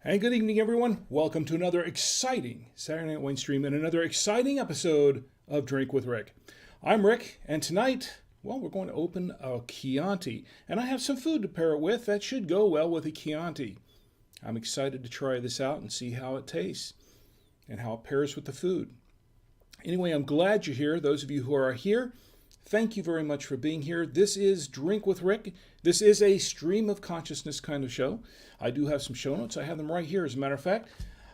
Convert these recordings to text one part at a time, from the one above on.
Hey, good evening, everyone. Welcome to another exciting Saturday Night Wine stream and another exciting episode of Drink with Rick. I'm Rick, and tonight, we're going to open a Chianti, and I have some food to pair it with that should go well with a Chianti. I'm excited to try this out and see how it tastes and how it pairs with the food. Anyway, I'm glad you're here. Those of you who are here, thank you very much for being here. This is Drink with Rick. This is a stream of consciousness kind of show. I do have some show notes. I have them right here, as a matter of fact.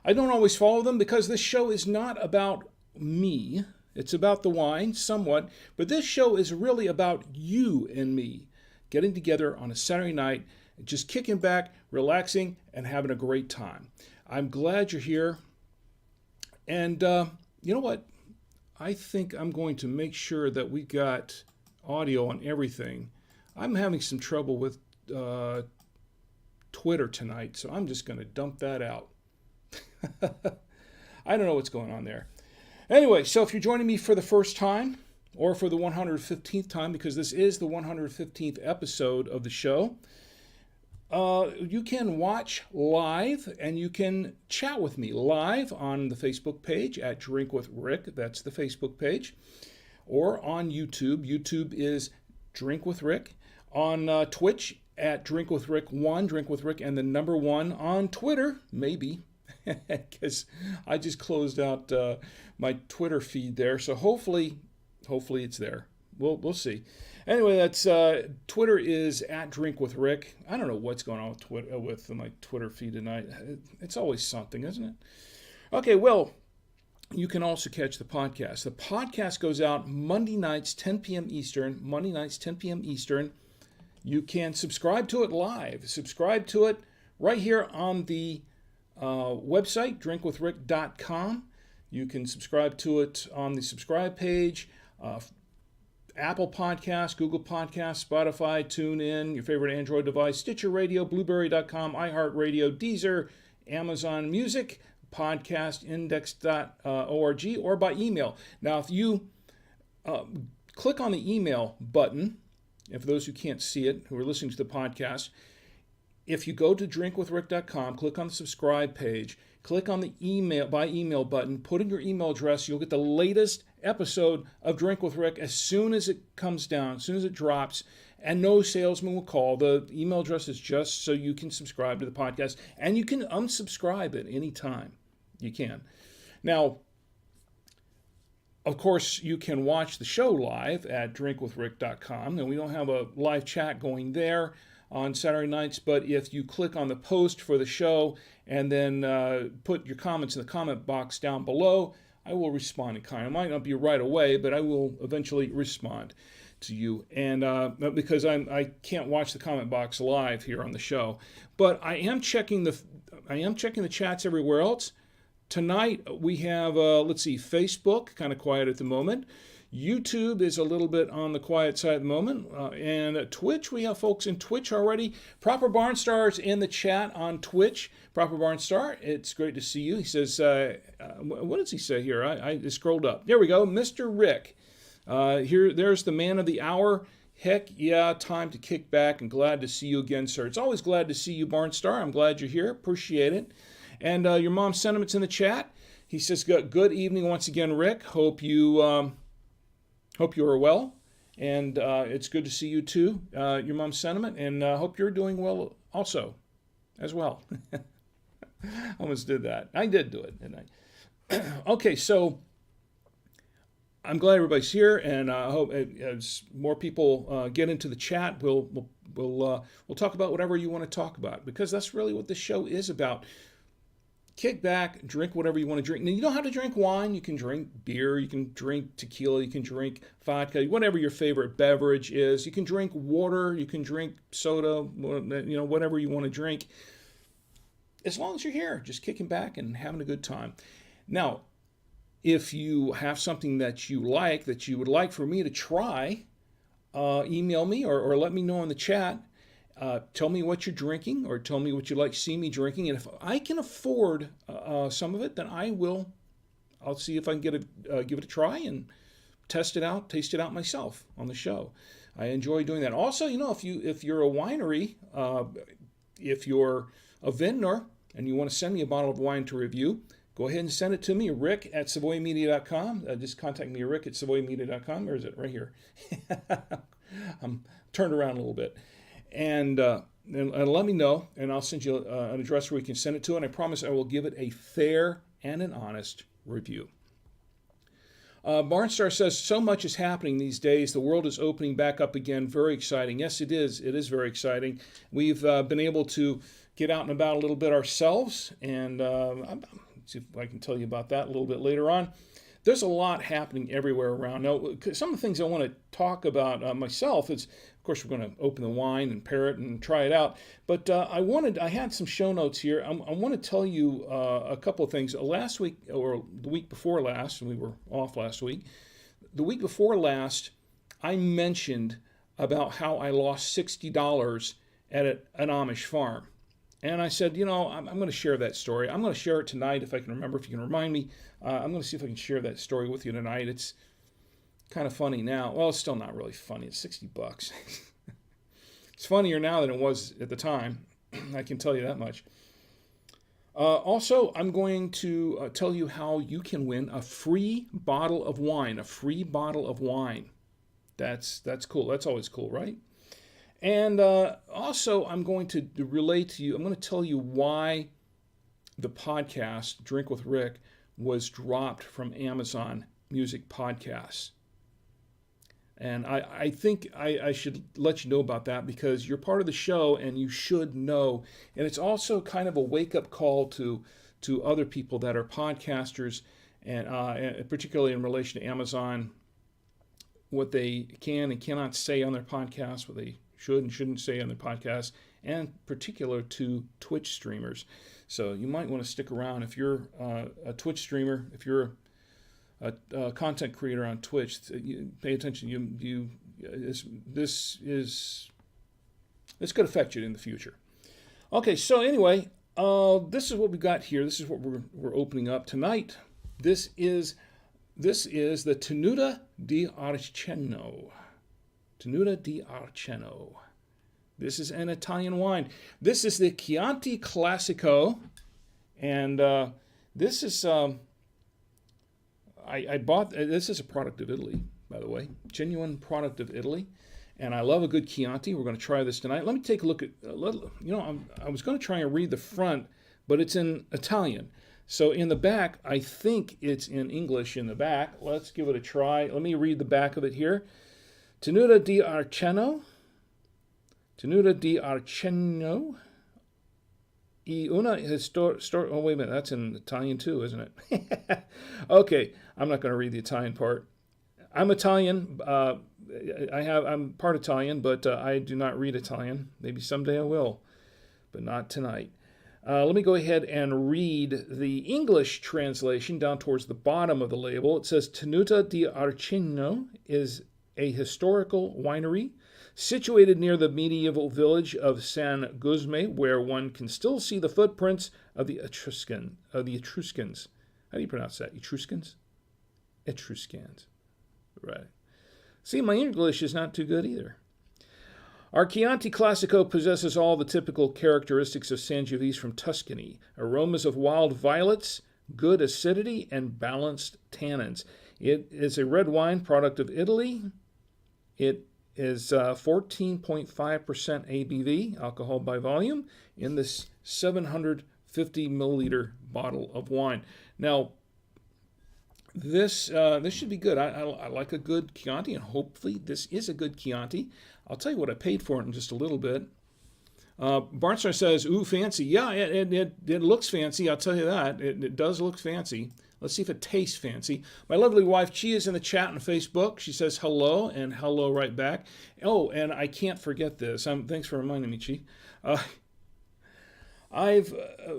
I don't always follow them because this show is not about me. It's about the wine, somewhat. But this show is really about you and me getting together on a Saturday night, just kicking back, relaxing, and having a great time. I'm glad you're here. And you know what? I think I'm going to make sure that we got audio on everything. I'm having some trouble with Twitter tonight, so I'm just going to dump that out. I don't know what's going on there. Anyway, so if you're joining me for the first time, or for the 115th time, because this is the 115th episode of the show, you can watch live and you can chat with me live on the Facebook page at Drink with Rick. That's the Facebook page. Or on YouTube. YouTube is Drink with Rick. On Twitch at Drink with Rick 1, Drink with Rick and the number 1. On Twitter, maybe, because I just closed out my Twitter feed there. So hopefully it's there. We'll see. Anyway, that's Twitter is at Drink with Rick. I don't know what's going on with Twitter with my Twitter feed tonight. It's always something, isn't it? Okay, well, you can also catch the podcast. The podcast goes out Monday nights, 10 p.m. Eastern. Monday nights, 10 p.m. Eastern. You can subscribe to it live. Subscribe to it right here on the website, drinkwithrick.com. You can subscribe to it on the subscribe page. Apple Podcasts, Google Podcasts, Spotify, TuneIn, your favorite Android device, Stitcher Radio, Blueberry.com, iHeartRadio, Deezer, Amazon Music, podcastindex.org, or by email. Now, if you click on the email button, and for those who can't see it, who are listening to the podcast, if you go to drinkwithrick.com, click on the subscribe page, click on the by email button, put in your email address, you'll get the latest episode of Drink with Rick as soon as it comes down, as soon as it drops, and no salesman will call. The email address is just so you can subscribe to the podcast, and you can unsubscribe at any time. You can. Now, of course, you can watch the show live at drinkwithrick.com, and we don't have a live chat going there on Saturday nights, but if you click on the post for the show and then put your comments in the comment box down below, I will respond in kind. It might not be right away, but I will eventually respond to you. And because I can't watch the comment box live here on the show, but I am checking the chats everywhere else. Tonight we have Facebook, kind of quiet at the moment. YouTube is a little bit on the quiet side at the moment. And at Twitch, we have folks in Twitch already. Proper Barnstar is in the chat on Twitch. Proper Barnstar, it's great to see you. He says, what does he say here? I scrolled up. There we go, Mr. Rick. There's the man of the hour. Heck yeah, time to kick back and glad to see you again, sir. It's always glad to see you, Barnstar. I'm glad you're here. Appreciate it. And your mom's sentiments in the chat. He says, good evening once again, Rick. Hope you are well. And it's good to see you too, your mom's sentiment. And hope you're doing well also, as well. Almost did that. I did do it, didn't I? Okay, so I'm glad everybody's here, and I hope as more people get into the chat, we'll talk about whatever you want to talk about, because that's really what this show is about. Kick back, drink whatever you want to drink. Now, you don't have to drink wine. You can drink beer. You can drink tequila. You can drink vodka. Whatever your favorite beverage is. You can drink water. You can drink soda. Whatever you want to drink. As long as you're here, just kicking back and having a good time. Now, if you have something that you would like for me to try, email me or let me know in the chat. Tell me what you're drinking, or tell me what you'd like to see me drinking. And if I can afford some of it, then I'll see if I can give it a try and taste it out myself on the show. I enjoy doing that. Also, if you're a winery, if you're a vintner, and you want to send me a bottle of wine to review, go ahead and send it to me, rick@savoymedia.com. Just contact me, rick@savoymedia.com, or is it right here? I'm turned around a little bit. And let me know, and I'll send you an address where you can send it to, and I promise I will give it a fair and an honest review. Barnstar says, so much is happening these days. The world is opening back up again. Very exciting. Yes, it is. It is very exciting. We've been able to get out and about a little bit ourselves, and I'll see if I can tell you about that a little bit later on. There's a lot happening everywhere around. Now, some of the things I want to talk about myself is, of course, we're going to open the wine and pair it and try it out. But I had some show notes here. I want to tell you a couple of things. Last week, or the week before last, and we were off last week. The week before last, I mentioned about how I lost $60 at an Amish farm. And I said, I'm going to share that story. I'm going to share it tonight if I can remember, if you can remind me. I'm going to see if I can share that story with you tonight. It's kind of funny now. Well, it's still not really funny. It's $60. It's funnier now than it was at the time. I can tell you that much. Also, I'm going to tell you how you can win a free bottle of wine. A free bottle of wine. That's cool. That's always cool, right? And also, I'm going to relate to you, I'm going to tell you why the podcast, Drink with Rick, was dropped from Amazon Music Podcasts. And I think I should let you know about that because you're part of the show and you should know. And it's also kind of a wake-up call to other people that are podcasters, and particularly in relation to Amazon, what they can and cannot say on their podcasts, what they should and shouldn't say on the podcast, and particular to Twitch streamers. So you might want to stick around if you're a Twitch streamer, if you're a content creator on Twitch. Pay attention. This could affect you in the future. Okay, so anyway, this is what we got here. This is what we're opening up tonight. This is the Tenuta di Arceno. Tenuta di Arceno. This is an Italian wine. This is the Chianti Classico, and this is I bought. This is a product of Italy, by the way, genuine product of Italy, and I love a good Chianti. We're going to try this tonight. Let me take a look at. I was going to try and read the front, but it's in Italian. So in the back, I think it's in English in the back. Let's give it a try. Let me read the back of it here. Tenuta di Arceno. Tenuta di Arceno. E una oh, wait a minute. That's in Italian too, isn't it? Okay, I'm not going to read the Italian part. I'm Italian. I'm part Italian, but I do not read Italian. Maybe someday I will, but not tonight. Let me go ahead and read the English translation down towards the bottom of the label. It says, Tenuta di Arceno is a historical winery situated near the medieval village of San Gusme, where one can still see the footprints of the Etruscans. How do you pronounce that? Etruscans? Etruscans. Right. See, my English is not too good either. Our Chianti Classico possesses all the typical characteristics of Sangiovese from Tuscany. Aromas of wild violets, good acidity, and balanced tannins. It is a red wine product of Italy. It is 14.5% ABV, alcohol by volume, in this 750 milliliter bottle of wine. Now, this should be good. I like a good Chianti, and hopefully this is a good Chianti. I'll tell you what I paid for it in just a little bit. Barnstar says, ooh, fancy. Yeah, it looks fancy, I'll tell you that. It does look fancy. Let's see if it tastes fancy. My lovely wife, Chi, is in the chat on Facebook. She says hello, and hello right back. Oh, and I can't forget this. Thanks for reminding me, Chi.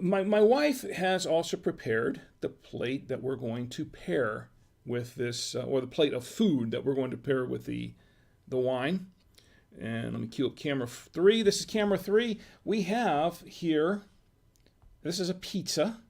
My wife has also prepared the plate that we're going to pair with this, or the plate of food that we're going to pair with the wine. And let me cue up camera 3. This is camera 3. We have here, this is a pizza.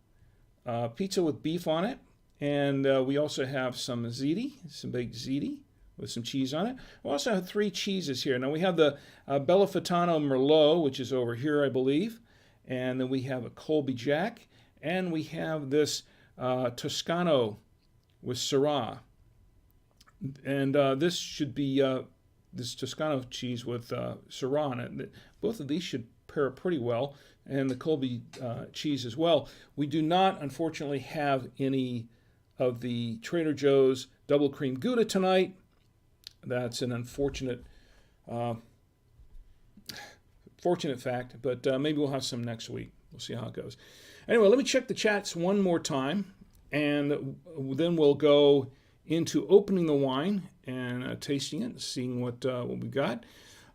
Pizza with beef on it. And we also have some ziti, some baked ziti with some cheese on it. We also have 3 cheeses here. Now we have the Bellafitano Merlot, which is over here, I believe. and then we have a Colby Jack, and we have this Toscano with Syrah. And this should be this Toscano cheese with Syrah on it. Both of these should pair pretty well, and the Colby cheese as well. We do not, unfortunately, have any of the Trader Joe's double cream Gouda tonight. That's an unfortunate fortunate fact, but maybe we'll have some next week. We'll see how it goes. Anyway, let me check the chats one more time, and then we'll go into opening the wine and tasting it, seeing what we got.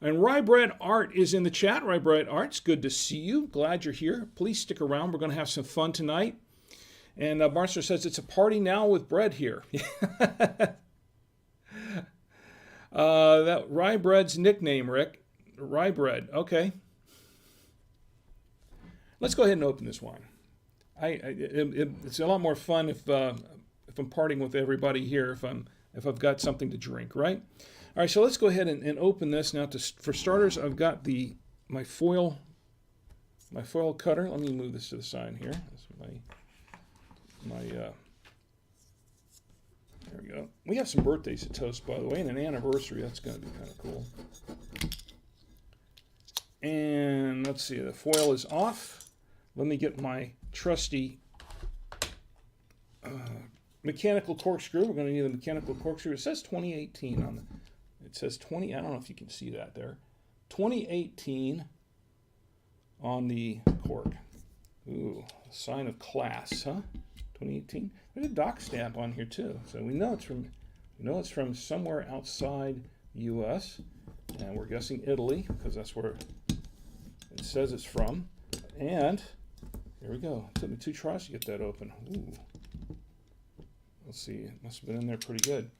And Rye Bread Art is in the chat. Rye Bread Art, it's good to see you. Glad you're here. Please stick around. We're going to have some fun tonight. And Barnster says it's a party now with bread here. That Rye Bread's nickname, Rick. Rye Bread. Okay. Let's go ahead and open this wine. It's a lot more fun if I'm partying with everybody here. If I've got something to drink, right? All right. So let's go ahead and open this now. For starters, I've got my foil cutter. Let me move this to the side here. That's there we go. We have some birthdays to toast, by the way, and an anniversary. That's going to be kind of cool. And let's see, the foil is off. Let me get my trusty mechanical corkscrew. We're going to need a mechanical corkscrew. It says 2018 on the. It says 20. I don't know if you can see that there. 2018 on the cork. Ooh, a sign of class, huh? 2018. There's a dock stamp on here too, so we know it's from somewhere outside the U.S. and we're guessing Italy because that's where it says it's from. And here we go. It took me 2 tries to get that open. Ooh. Let's see. It must have been in there pretty good.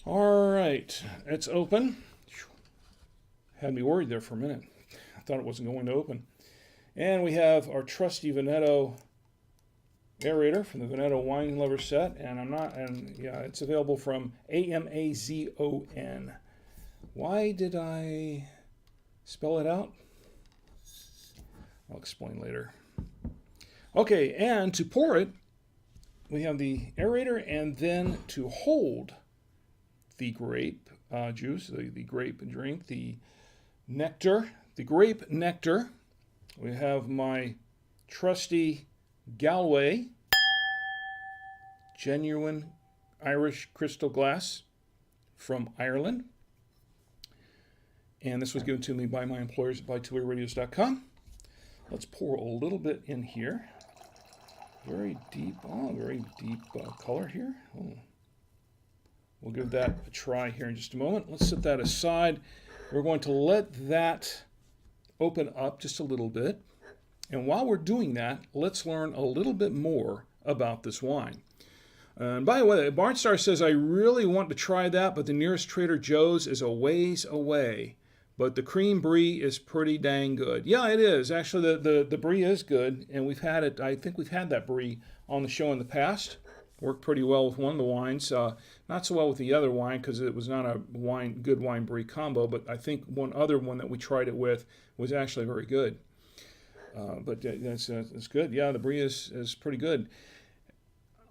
All right, it's open. Had me worried there for a minute. I thought it wasn't going to open. And we have our trusty Veneto aerator from the Veneto Wine Lover set, and it's available from Amazon. Why did I spell it out? I'll explain later. Okay, and to pour it, we have the aerator, and then to hold the grape juice, the grape drink, the nectar, the grape nectar. We have my trusty Galway genuine Irish crystal glass from Ireland. And this was given to me by my employers at BuyTwoWayRadios.com. Let's pour a little bit in here. Very deep color here. Oh. We'll give that a try here in just a moment. Let's set that aside. We're going to let that open up just a little bit. And while we're doing that, let's learn a little bit more about this wine. And by the way, Barnstar says, I really want to try that, but the nearest Trader Joe's is a ways away. But the cream brie is pretty dang good. Yeah, it is. Actually, the brie is good, and we've had it. I think we've had that brie on the show in the past. Worked pretty well with one of the wines. Not so well with the other wine because it was not a good wine brie combo, but I think one other one that we tried it with was actually very good. But that's good. Yeah, the brie is pretty good.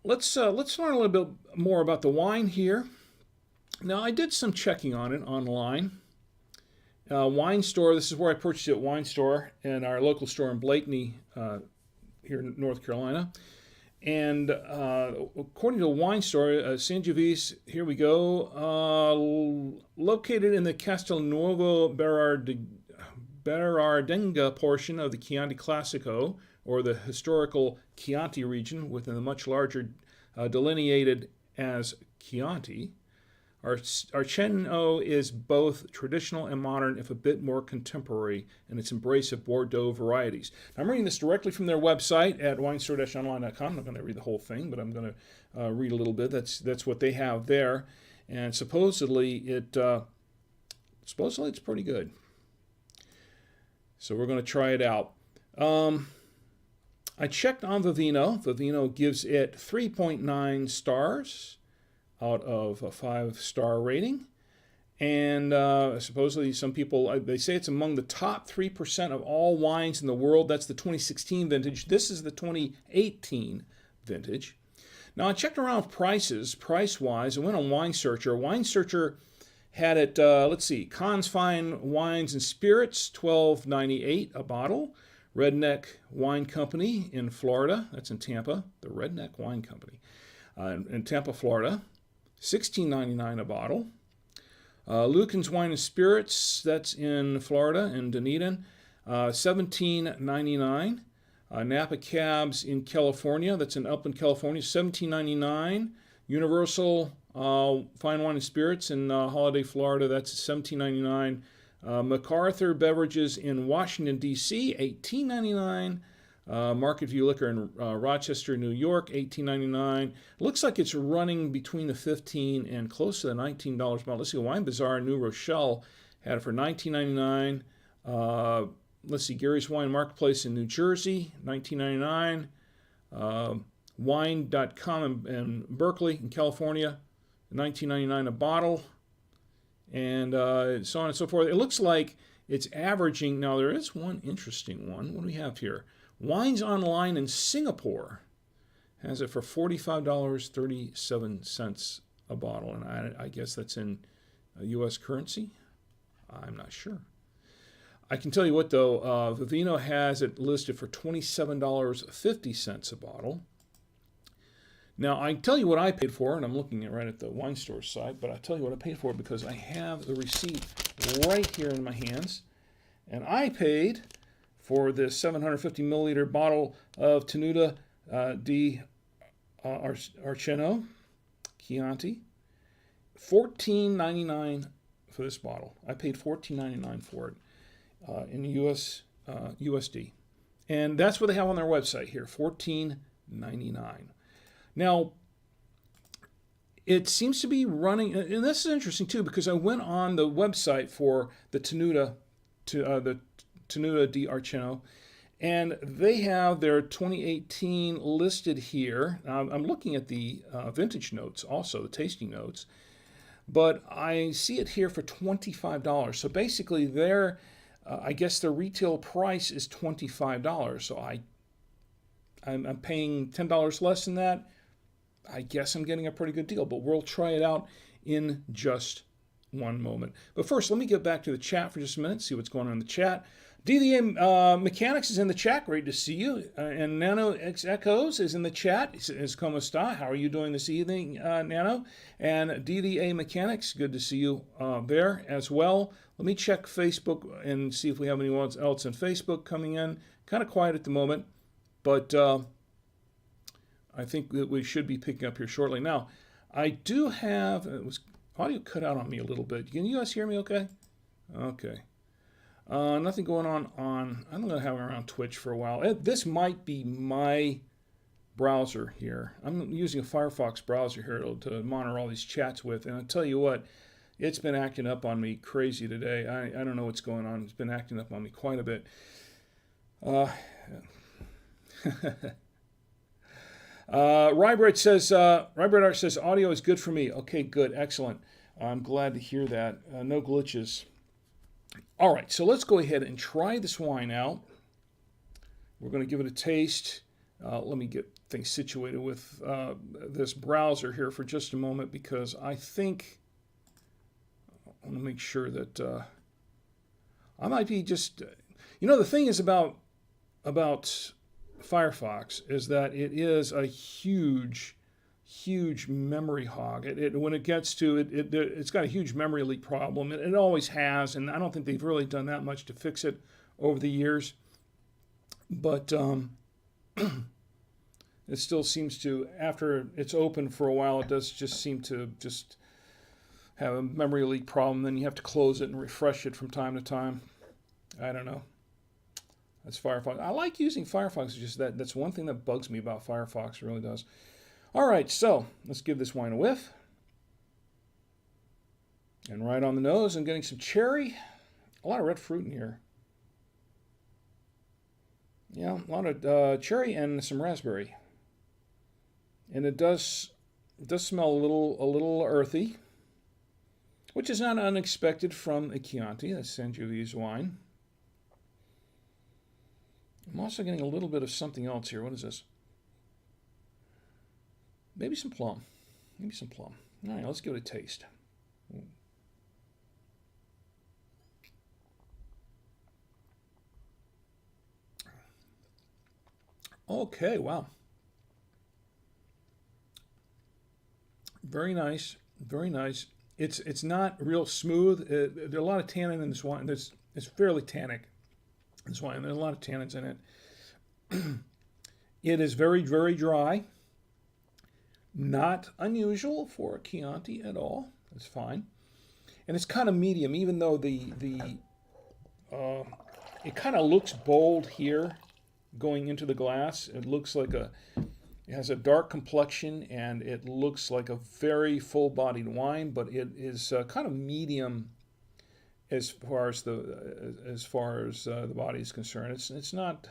Let's learn a little bit more about the wine here. Now, I did some checking on it online. Wine store, this is where I purchased it at Wine Store and our local store in Blakeney here in North Carolina. And according to the Wine Store, Sangiovese, here we go, located in the Castelnuovo Berardenga portion of the Chianti Classico, or the historical Chianti region within the much larger delineated as Chianti. Arceno is both traditional and modern, if a bit more contemporary, in its embrace of Bordeaux varieties. Now, I'm reading this directly from their website at winestore-online.com. I'm not going to read the whole thing, but I'm going to read a little bit. That's what they have there, and supposedly it's pretty good. So we're going to try it out. I checked on Vivino. Vivino gives it 3.9 stars out of a 5-star rating. And supposedly some people, they say it's among the top 3% of all wines in the world. That's the 2016 vintage. This is the 2018 vintage. Now, I checked around prices, price-wise. I went on Wine Searcher. Wine Searcher had it, let's see, Conn's Fine Wines and Spirits, $12.98 a bottle. Redneck Wine Company in Florida, that's in Tampa, the Redneck Wine Company in Tampa, Florida, $16.99 a bottle. Lucan's Wine and Spirits, that's in Florida, in Dunedin, $17.99. Napa Cabs in California, that's in Upland, California, $17.99. Universal Fine Wine and Spirits in Holiday, Florida, that's $17.99. MacArthur Beverages in Washington, D.C., $18.99. Market View Liquor in Rochester, New York, $18.99. Looks like it's running between the $15 and close to the $19 bottle. Let's see, Wine Bazaar in New Rochelle had it for $19.99. Let's see, Gary's Wine Marketplace in New Jersey, $19.99. Wine.com in Berkeley, in California, $19.99 a bottle. And so on and so forth. It looks like it's averaging. Now, there is one interesting one. What do we have here? Wines Online in Singapore has it for $45.37 a bottle. And I guess that's in U.S. currency. I'm not sure. I can tell you what, though. Vivino has it listed for $27.50 a bottle. Now, I tell you what I paid for, and I'm looking right at the wine store site, but I tell you what I paid for because I have the receipt right here in my hands. And I paid for this 750 milliliter bottle of Tenuta di Arceno Chianti, $14.99 for this bottle. I paid $14.99 for it in USD. And that's what they have on their website here, $14.99. Now, it seems to be running, and this is interesting too, because I went on the website for the Tenuta di Arceno, and they have their 2018 listed here. I'm looking at the vintage notes also, the tasting notes, but I see it here for $25. So basically, I guess the retail price is $25. So I'm paying $10 less than that. I guess I'm getting a pretty good deal, but we'll try it out in just one moment. But first, let me get back to the chat for just a minute, see what's going on in the chat. DDA Mechanics is in the chat. Great to see you. And Nano X Echoes is in the chat. Is como esta? How are you doing this evening, Nano? And DDA Mechanics, good to see you there as well. Let me check Facebook and see if we have anyone else on Facebook coming in. Kind of quiet at the moment, but I think that we should be picking up here shortly. Now, I do have, audio cut out on me a little bit. Can you guys hear me okay? Okay. Nothing going on I'm going to have it around Twitch for a while. This might be my browser here. I'm using a Firefox browser here to monitor all these chats with. And I'll tell you what, it's been acting up on me crazy today. I don't know what's going on. It's been acting up on me quite a bit. Rybread Art says, audio is good for me. Okay, good, excellent. I'm glad to hear that. No glitches. All right, so let's go ahead and try this wine out. We're going to give it a taste. Let me get things situated with this browser here for just a moment, because I think I want to make sure that I might be just, the thing is about Firefox is that it is a huge memory hog. When it gets to it, it's got a huge memory leak problem. It always has, and I don't think they've really done that much to fix it over the years. But it still seems to, after it's open for a while, it does just seem to just have a memory leak problem. Then you have to close it and refresh it from time to time. I don't know. That's Firefox. I like using Firefox. It's just that's one thing that bugs me about Firefox. It really does. All right, so let's give this wine a whiff. And right on the nose, I'm getting some cherry. A lot of red fruit in here. Yeah, a lot of cherry and some raspberry. And it does smell a little earthy. which is not unexpected from a Chianti, a Sangiovese wine. I'm also getting a little bit of something else here. What is this? Maybe some plum. Maybe some plum. All right, let's give it a taste. Okay, wow. Very nice, very nice. It's not real smooth. There's a lot of tannin in this wine. It's fairly tannic. This wine, there's a lot of tannins in it. It is very, very dry. Not unusual for a Chianti at all. It's fine, and it's kind of medium. Even though it kind of looks bold here, going into the glass. It looks like it has a dark complexion, and it looks like a very full-bodied wine, but it is kind of medium as far as the body is concerned. It's not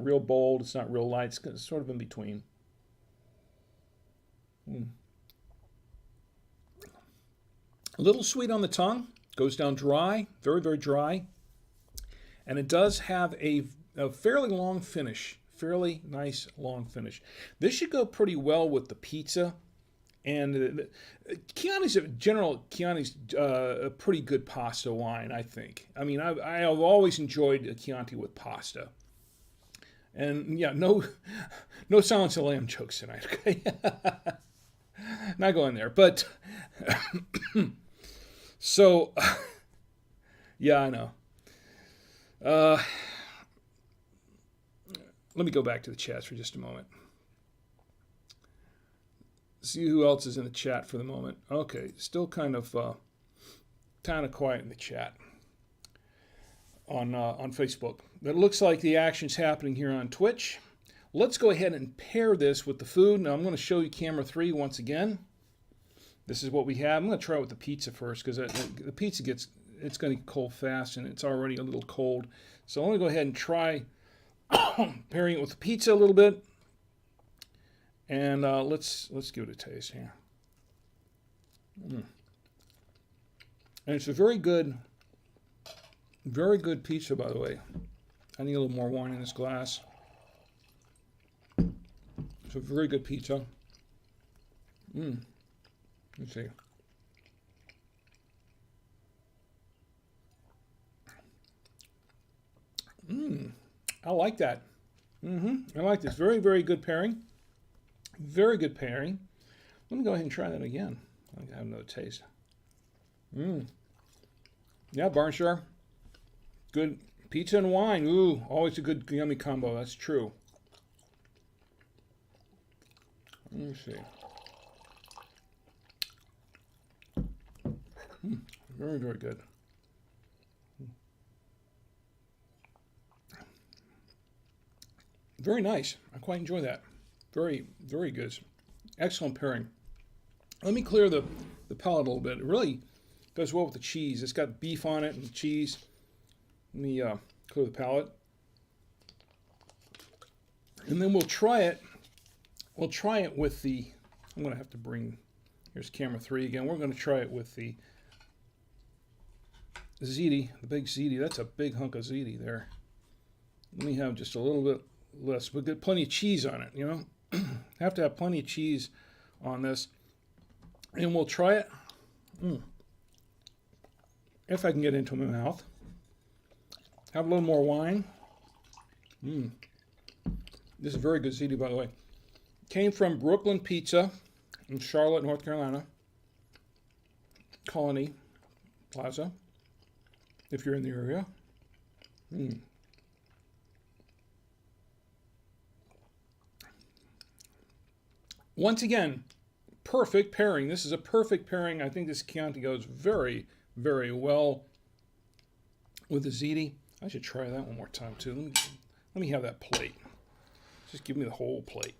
real bold. It's not real light. It's sort of in between. A little sweet on the tongue. Goes down dry, very, very dry. And it does have a fairly long finish, fairly nice long finish. This should go pretty well with the pizza. And Chianti's a pretty good pasta wine, I think. I mean, I've always enjoyed a Chianti with pasta. And yeah, no Silence of the Lamb jokes tonight, okay? Not going there, but so yeah, I know. Let me go back to the chats for just a moment. See who else is in the chat for the moment. Okay, still kind of quiet in the chat on Facebook. But it looks like the action's happening here on Twitch. Let's go ahead and pair this with the food. Now I'm going to show you camera 3 once again. This is what we have. I'm going to try it with the pizza first because the pizza it's going to get cold fast, and it's already a little cold. So I'm going to go ahead and try pairing it with the pizza a little bit. And let's give it a taste here. And it's a very good pizza, by the way. I need a little more wine in this glass. It's a very good pizza. Let's see. I like that. I like this. Very, very good pairing. Very good pairing. Let me go ahead and try that again. I have another taste. Yeah, Barnstar. Good pizza and wine. Ooh, always a good yummy combo. That's true. Let me see. Very, very good. Very nice. I quite enjoy that. Very, very good. Excellent pairing. Let me clear the palate a little bit. It really goes well with the cheese. It's got beef on it and cheese. Let me clear the palate. And then we'll try it. We'll try it with the, I'm going to have to bring, here's camera 3 again. We're going to try it with the ziti, the big ziti. That's a big hunk of ziti there. Let me have just a little bit less. We've got plenty of cheese on it, you know. Have to have plenty of cheese on this. And we'll try it. If I can get into my mouth. Have a little more wine. This is very good ziti, by the way. Came from Brooklyn Pizza in Charlotte, North Carolina. Colony Plaza, if you're in the area. Once again, perfect pairing. This is a perfect pairing. I think this Chianti goes very, very well with the ziti. I should try that one more time too. Let me have that plate. Just give me the whole plate.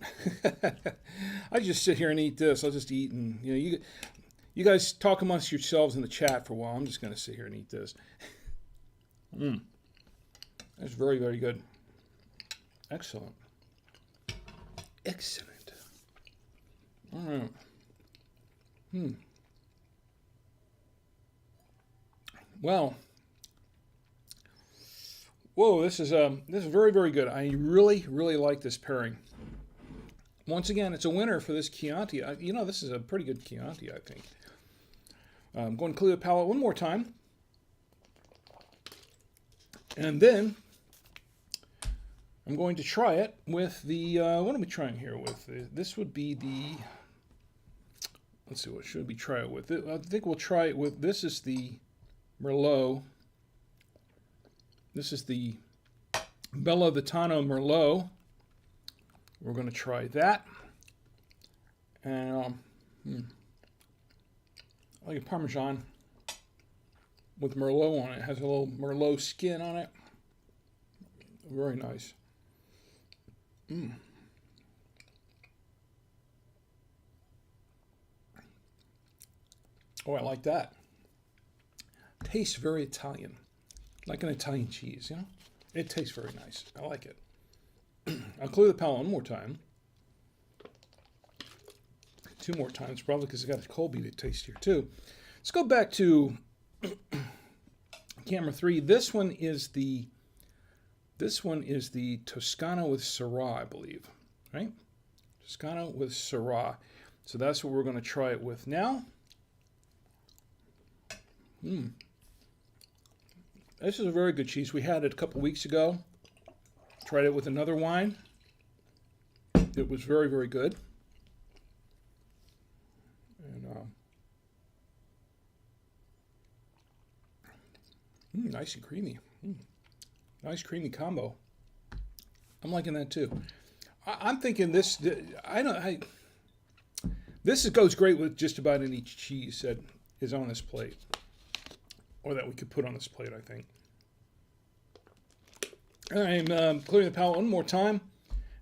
I just sit here and eat this. I'll just eat, and you guys talk amongst yourselves in the chat for a while. I'm just going to sit here and eat this. That's very, very good. Excellent. Excellent. All right. Well, whoa, this is very, very good. I really, really like this pairing. Once again, it's a winner for this Chianti. This is a pretty good Chianti, I think. I'm going to clear the palate one more time. And then I'm going to try it with the, what are we trying here with? This would be the, let's see, what should we try it with? I think we'll try it with, this is the Merlot. This is the Bella Vitano Merlot. We're going to try that. And I like a Parmesan with Merlot on it. It has a little Merlot skin on it. Very nice. Oh, I like that. Tastes very Italian. Like an Italian cheese, you know? It tastes very nice. I like it. I'll clear the palate one more time. Two more times, probably because I got a Colby to taste here too. Let's go back to camera 3. This one is the Toscano with Syrah, I believe. Right? Toscano with Syrah. So that's what we're going to try it with now. This is a very good cheese. We had it a couple weeks ago. Tried it with another wine. It was very, very good. And nice and creamy. Nice creamy combo. I'm liking that too. I'm thinking this. This goes great with just about any cheese that is on this plate, or that we could put on this plate, I think. I'm clearing the palate one more time,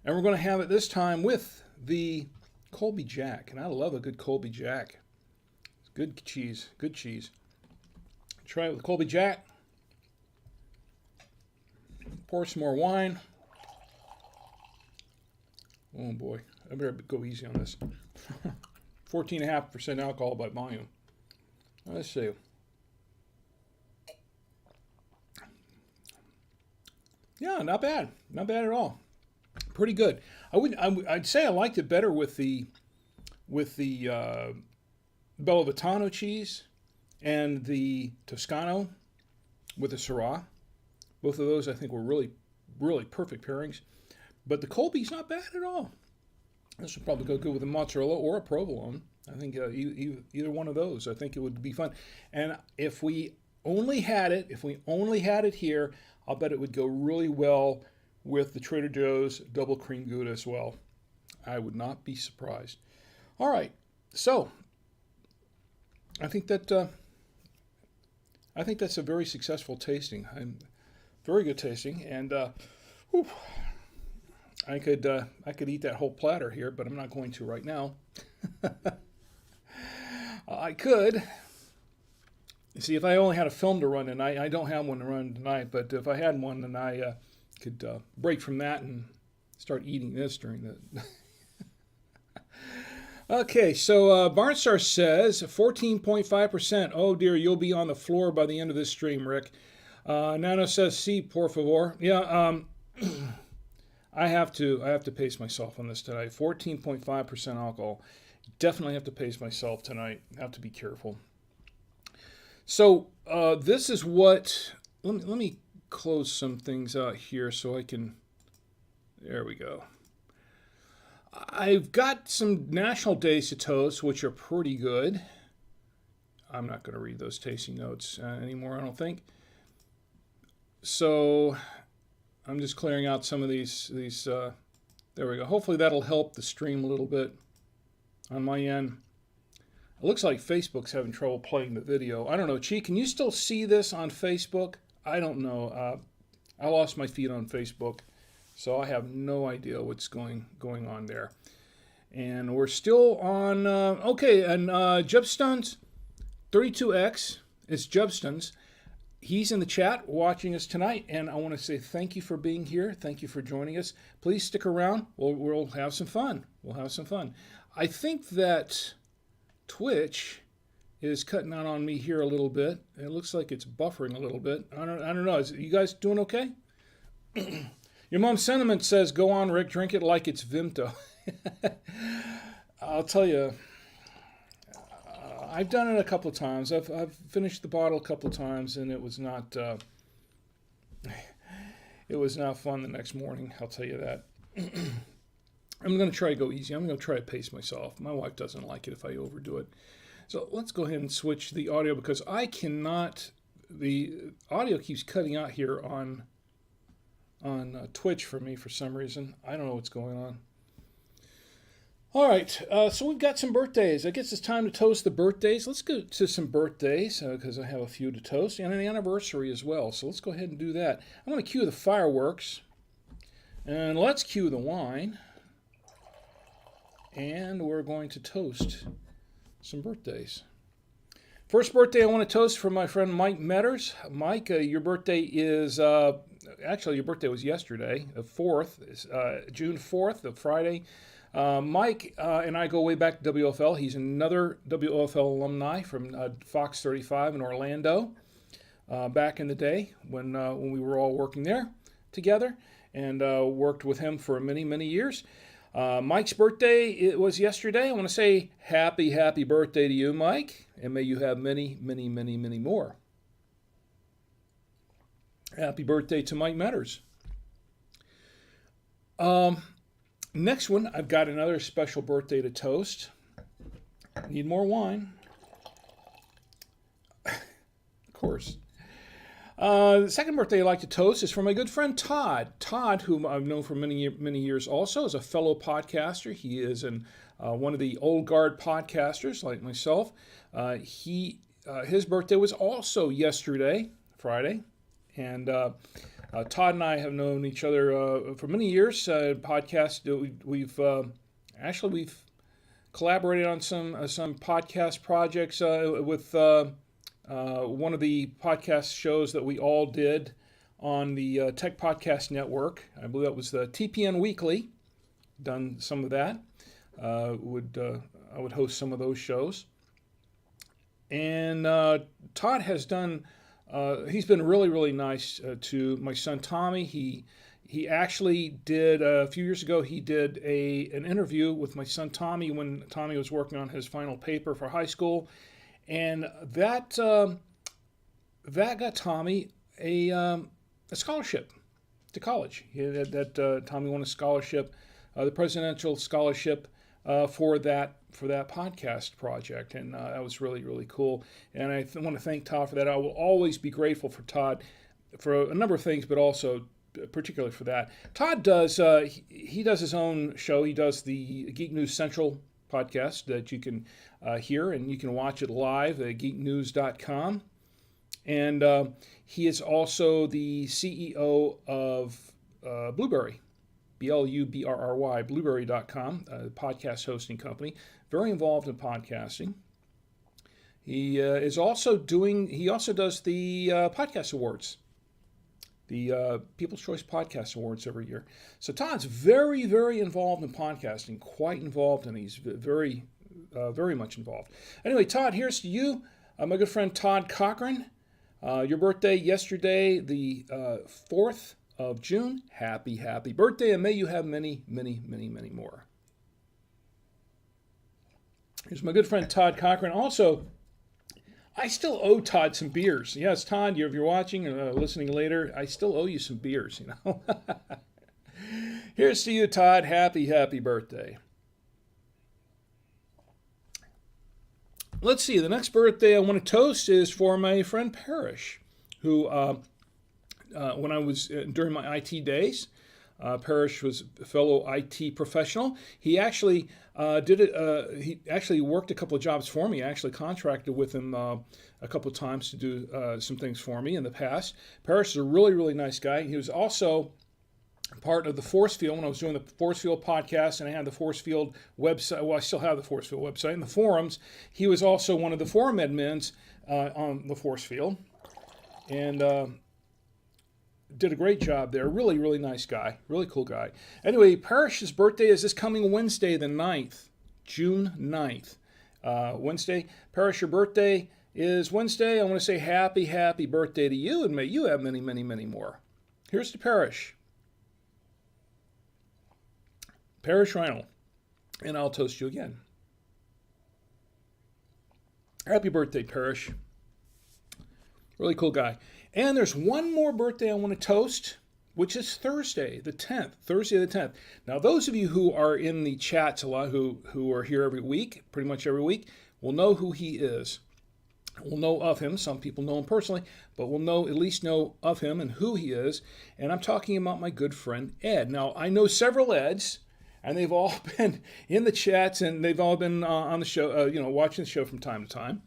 and we're going to have it this time with the Colby Jack, and I love a good Colby Jack. It's good cheese, good cheese. Try it with Colby Jack. Pour some more wine. Oh boy, I better go easy on this. 14.5% alcohol by volume. Let's see. Yeah, not bad. Not bad at all. Pretty good. I'd say I liked it better with the Bella Vitano cheese and the Toscano with the Syrah. Both of those I think were really, really perfect pairings. But the Colby's not bad at all. This would probably go good with a mozzarella or a provolone. I think either one of those, I think it would be fun. And if we only had it here, I'll bet it would go really well with the Trader Joe's double cream Gouda as well. I would not be surprised. All right, so I think that's a very successful tasting. Very good tasting, and I could eat that whole platter here, but I'm not going to right now. I could. See, if I only had a film to run tonight, I don't have one to run tonight, but if I had one, then I could break from that and start eating this during the... Okay, so Barnstar says 14.5%. Oh dear, you'll be on the floor by the end of this stream, Rick. Nano says, "Sí, por favor." Yeah, I have to pace myself on this tonight. 14.5% alcohol. Definitely have to pace myself tonight. Have to be careful. So this is what. Let me close some things out here so I can. There we go. I've got some National Days to toast, which are pretty good. I'm not going to read those tasting notes anymore, I don't think. So I'm just clearing out some of these. There we go. Hopefully that'll help the stream a little bit on my end. It looks like Facebook's having trouble playing the video. I don't know. Chi, can you still see this on Facebook? I don't know. I lost my feed on Facebook, so I have no idea what's going on there. And we're still on... okay, and Jubstun's 32X. It's Jubstun's. He's in the chat watching us tonight, and I want to say thank you for being here. Thank you for joining us. Please stick around. We'll have some fun. We'll have some fun. I think that Twitch is cutting out on me here a little bit. It looks like it's buffering a little bit. I don't know. You guys doing okay? Your mom's sentiment says, "Go on, Rick. Drink it like it's Vimto." I'll tell you, I've done it a couple of times. I've finished the bottle a couple of times, and it was not fun the next morning. I'll tell you that. I'm going to try to go easy. I'm going to try to pace myself. My wife doesn't like it if I overdo it. So let's go ahead and switch the audio because I cannot. The audio keeps cutting out here on Twitch for me for some reason. I don't know what's going on. All right, so we've got some birthdays. I guess it's time to toast the birthdays. Let's go to some birthdays because I have a few to toast and an anniversary as well. So let's go ahead and do that. I'm going to cue the fireworks and let's cue the wine. And we're going to toast some birthdays. First birthday I want to toast for my friend Mike Metters. Mike, your birthday is, actually your birthday was yesterday, the 4th, June 4th, the Friday. Mike and I go way back to WFL. He's another WFL alumni from Fox 35 in Orlando back in the day when we were all working there together and worked with him for many, many years. Mike's birthday was yesterday. I want to say happy birthday to you, Mike, and may you have many, many, many, many more. Happy birthday to Mike Metters. Next one, I've got another special birthday to toast. Need more wine. Of course. The second birthday I'd like to toast is for my good friend Todd. Todd, whom I've known for many years also, is a fellow podcaster. He is one of the old guard podcasters like myself. His birthday was also yesterday, Friday, and Todd and I have known each other for many years. We've collaborated on some podcast projects with one of the podcast shows that we all did on the Tech Podcast Network. I believe that was the TPN Weekly. Done some of that. I would host some of those shows. And Todd has done. He's been really, really nice to my son Tommy. He actually did a few years ago. He did an interview with my son Tommy when Tommy was working on his final paper for high school, and that got Tommy a scholarship to college. Tommy won a scholarship, the presidential scholarship for that podcast project, and that was really, really cool. And I want to thank Todd for that. I will always be grateful for Todd for a number of things, but also particularly for that. Todd does he does his own show. He does the Geek News Central podcast that you can hear, and you can watch it live at geeknews.com. And he is also the CEO of Blueberry. Blubrry, Blueberry.com, a podcast hosting company, very involved in podcasting. He also does the podcast awards, the People's Choice Podcast Awards every year. So Todd's very, very involved in podcasting, quite involved, and he's very, very much involved. Anyway, Todd, here's to you, my good friend Todd Cochran. Your birthday yesterday, the 4th of June. Happy birthday, and may you have many, many, many, many more. Here's my good friend Todd Cochran. Also, I still owe Todd some beers. Yes, Todd, if you're watching or listening later, I still owe you some beers, you know. Here's to you, Todd. Happy birthday. Let's see. The next birthday I want to toast is for my friend Parrish, who when I was during my IT days, Parrish was a fellow IT professional. He actually he actually worked a couple of jobs for me. I actually contracted with him a couple of times to do some things for me in the past. Parrish is a really, really nice guy. He was also part of the Force Field when I was doing the Force Field podcast, and I had the Force Field website. Well, I still have the Force Field website and the forums. He was also one of the forum admins on the Force Field, and did a great job there. Really, really nice guy. Really cool guy. Anyway, Parrish's birthday is this coming Wednesday, the 9th, June 9th. Wednesday. Parrish, your birthday is Wednesday. I want to say happy, happy birthday to you, and may you have many, many, many more. Here's to Parrish. Parrish Reinl. And I'll toast you again. Happy birthday, Parrish. Really cool guy. And there's one more birthday I want to toast, which is Thursday, the 10th. Thursday the 10th. Now, those of you who are in the chats a lot, who are here every week, pretty much every week, will know who he is. We'll know of him. Some people know him personally, but we'll at least know of him and who he is. And I'm talking about my good friend, Ed. Now, I know several Eds, and they've all been in the chats, and they've all been on the show, watching the show from time to time.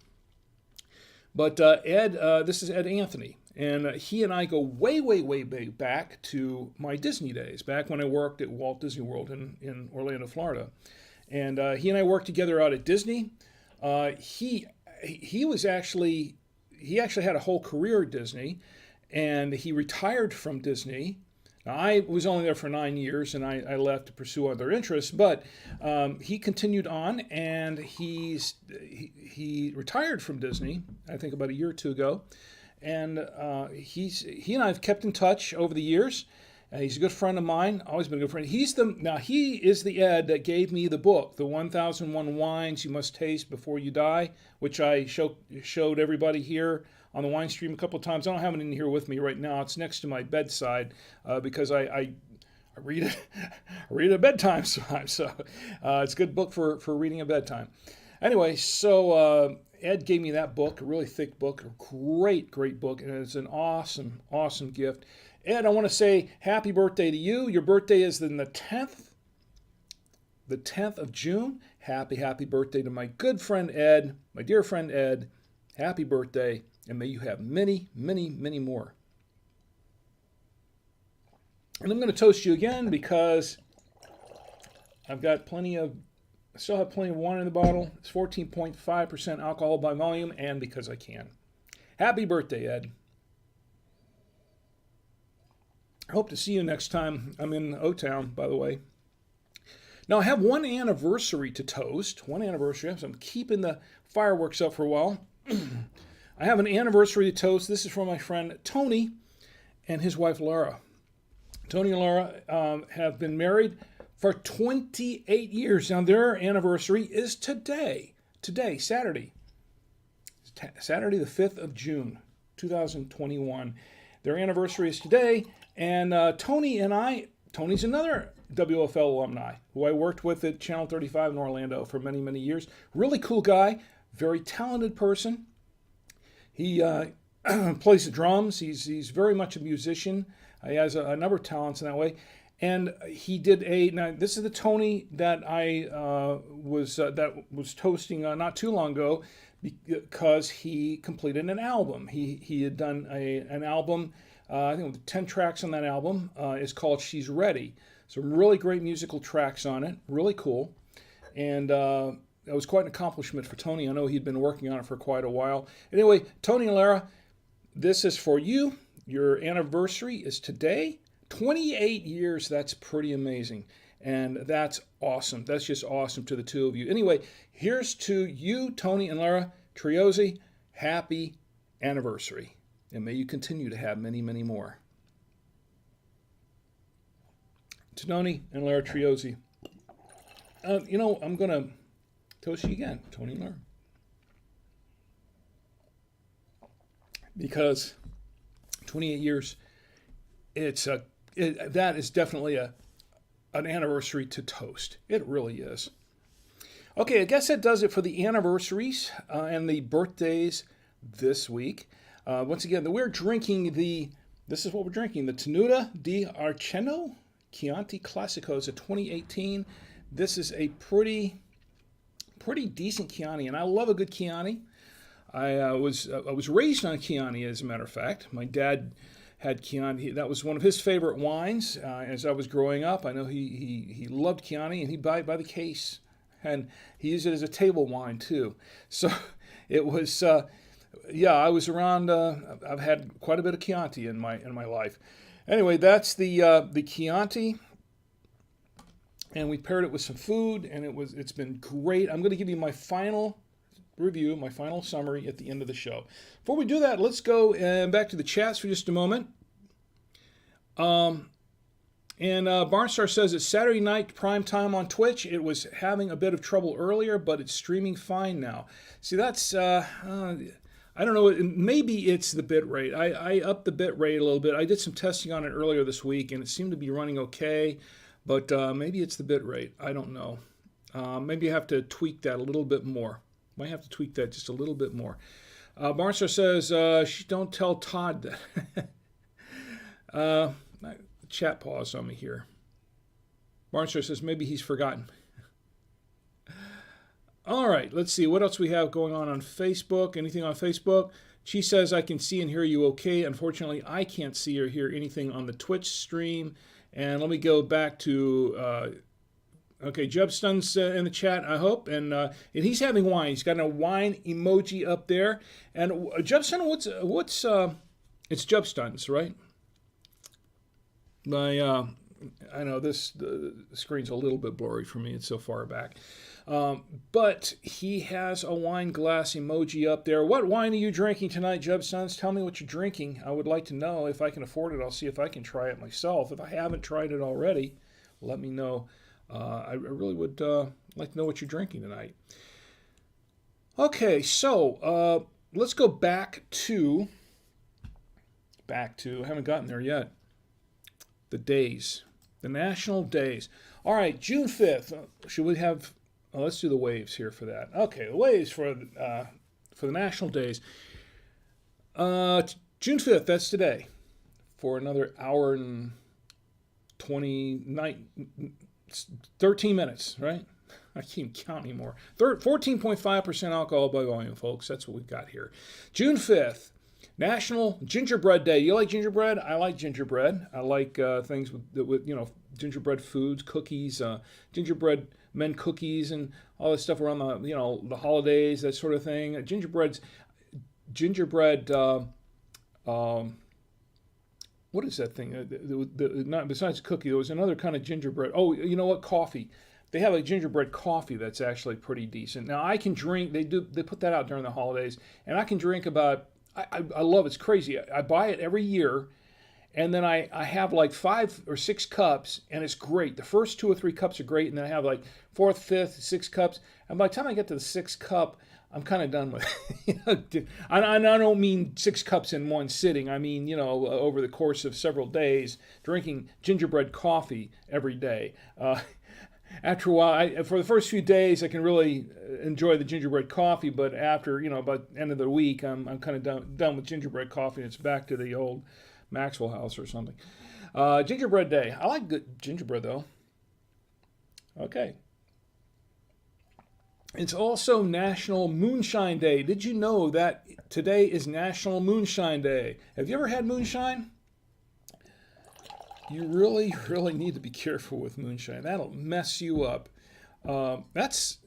But Ed, this is Ed Anthony, and he and I go way, way, way back to my Disney days, back when I worked at Walt Disney World in Orlando, Florida. And he and I worked together out at Disney. He actually had a whole career at Disney, and he retired from Disney. Now, I was only there for 9 years, and I left to pursue other interests, but he continued on, and he retired from Disney, I think about a year or two ago, and he and I have kept in touch over the years. He's a good friend of mine, always been a good friend. He is the Ed that gave me the book, The 1001 Wines You Must Taste Before You Die, which I showed everybody here on the wine stream a couple of times. I don't have it in here with me right now. It's next to my bedside because I read it at bedtime sometimes. So it's a good book for reading at bedtime. Anyway, so Ed gave me that book, a really thick book, a great book, and it's an awesome, awesome gift. Ed, I want to say happy birthday to you. Your birthday is then the 10th of June. Happy, happy birthday to my good friend Ed, my dear friend Ed. Happy birthday, and may you have many, many, many more. And I'm going to toast you again because I still have plenty of wine in the bottle. It's 14.5% alcohol by volume, and because I can. Happy birthday, Ed. I hope to see you next time. I'm in O-Town, by the way. Now, I have one anniversary to toast. So I'm keeping the fireworks up for a while. I have an anniversary to toast. This is from my friend Tony and his wife Laura. Tony and Laura have been married for 28 years. Now, their anniversary is today, Saturday the 5th of June, 2021. Their anniversary is today, and Tony's another WFL alumni who I worked with at Channel 35 in Orlando for many, many years. Really cool guy, very talented person. He plays the drums. He's very much a musician. He has a number of talents in that way. And he did now this is the Tony that I was toasting not too long ago because he completed an album. He had done an album, I think with 10 tracks on that album. It's called She's Ready. Some really great musical tracks on it, really cool. And it was quite an accomplishment for Tony. I know he'd been working on it for quite a while. Anyway, Tony and Lara, this is for you. Your anniversary is today. 28 years, that's pretty amazing. And that's awesome. That's just awesome to the two of you. Anyway, here's to you, Tony and Lara Triozzi. Happy anniversary. And may you continue to have many, many more. To Tony and Lara Triozzi. I'm going to toast you again, Tony and Lara. Because 28 years, that is definitely an anniversary to toast. It really is. Okay, I guess that does it for the anniversaries and the birthdays this week. Once again, we're drinking this is what we're drinking, the Tenuta di Arceno Chianti Classico. It's a 2018. This is a pretty decent Chianti, and I love a good Chianti. I was raised on Chianti, as a matter of fact. My dad had Chianti. That was one of his favorite wines as I was growing up. I know he loved Chianti, and he'd buy it by the case. And he used it as a table wine, too. So it was, I was around, I've had quite a bit of Chianti in my life. Anyway, that's the Chianti. And we paired it with some food, and it's been great. I'm going to give you my final review, my final summary at the end of the show. Before we do that, let's go back to the chats for just a moment. Barnstar says it's Saturday night prime time on Twitch. It was having a bit of trouble earlier, but it's streaming fine now. See, that's, I don't know, maybe it's the bit rate. I upped the bit rate a little bit. I did some testing on it earlier this week, and it seemed to be running okay, but maybe it's the bit rate. I don't know. Maybe I have to tweak that a little bit more. Might have to tweak that just a little bit more. Barnstar says, don't tell Todd that. Chat pause on me here. Barnstar says maybe he's forgotten. All right, let's see what else we have going on Facebook. Anything on Facebook? She says I can see and hear you okay. Unfortunately, I can't see or hear anything on the Twitch stream. And let me go back to okay, Jebstun's in the chat, I hope, and he's having wine. He's got a wine emoji up there. And Jebstun, what's it's Jebstun's, right? I know the screen's a little bit blurry for me. It's so far back. But he has a wine glass emoji up there. What wine are you drinking tonight, Jebstun's? Tell me what you're drinking. I would like to know. If I can afford it, I'll see if I can try it myself. If I haven't tried it already, let me know. I really would like to know what you're drinking tonight. Okay, so let's go back to, I haven't gotten there yet, the days, the national days. All right, June 5th. Should we have, let's do the waves here for that. Okay, the waves for the national days. June 5th, that's today, for another hour and 13 minutes, right? I can't count anymore. 14.5% alcohol by volume, folks. That's what we've got here. June 5th, National Gingerbread Day. You like gingerbread? I like gingerbread. I like things with gingerbread foods, cookies, gingerbread men cookies, and all this stuff around the holidays, that sort of thing. Gingerbread. What is that thing? Not besides cookie, there was another kind of gingerbread. Oh, you know what? Coffee. They have a gingerbread coffee that's actually pretty decent. Now I can drink. They put that out during the holidays, and I can drink about. I love it. It's crazy. I buy it every year, and then I have like 5 or 6 cups, and it's great. The first 2 or 3 cups are great, and then I have like 4th, 5th, 6th cups, and by the time I get to the 6th cup, I'm kind of done with it. I don't mean 6 cups in one sitting. I mean, over the course of several days, drinking gingerbread coffee every day. After a while, for the first few days, I can really enjoy the gingerbread coffee, but after, about the end of the week, I'm kind of done with gingerbread coffee, and it's back to the old Maxwell House or something. Gingerbread Day. I like good gingerbread, though. Okay. It's also National Moonshine Day. Did you know that today is National Moonshine Day? Have you ever had moonshine? You really, really need to be careful with moonshine. That'll mess you up. That's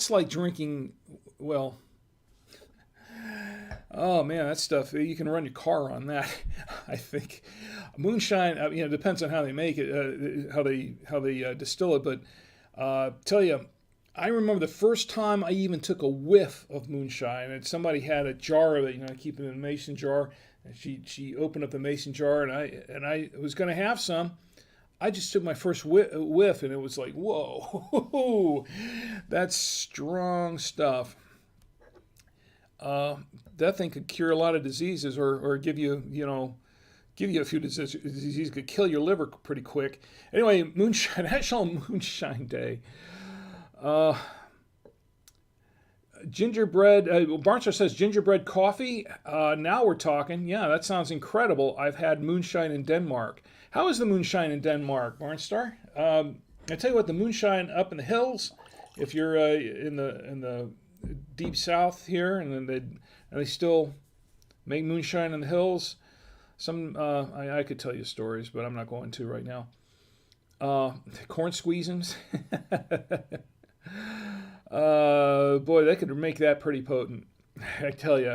like drinking, well, oh man, that stuff, you can run your car on that, I think. Moonshine, it depends on how they make it, how they distill it, but tell you, I remember the first time I even took a whiff of moonshine, and somebody had a jar of it, I keep it in a mason jar, and she opened up the mason jar, and I was going to have some. I just took my first whiff, and it was like, whoa, that's strong stuff. That thing could cure a lot of diseases, or give you a few diseases, could kill your liver pretty quick. Anyway, National Moonshine Day. Gingerbread, Barnstar says gingerbread coffee. Now we're talking. Yeah, that sounds incredible. I've had moonshine in Denmark. How is the moonshine in Denmark, Barnstar? I tell you what, the moonshine up in the hills, if you're in the deep south here, and then they still make moonshine in the hills. I could tell you stories, but I'm not going to right now. Corn squeezins. Boy, they could make that pretty potent. I tell you,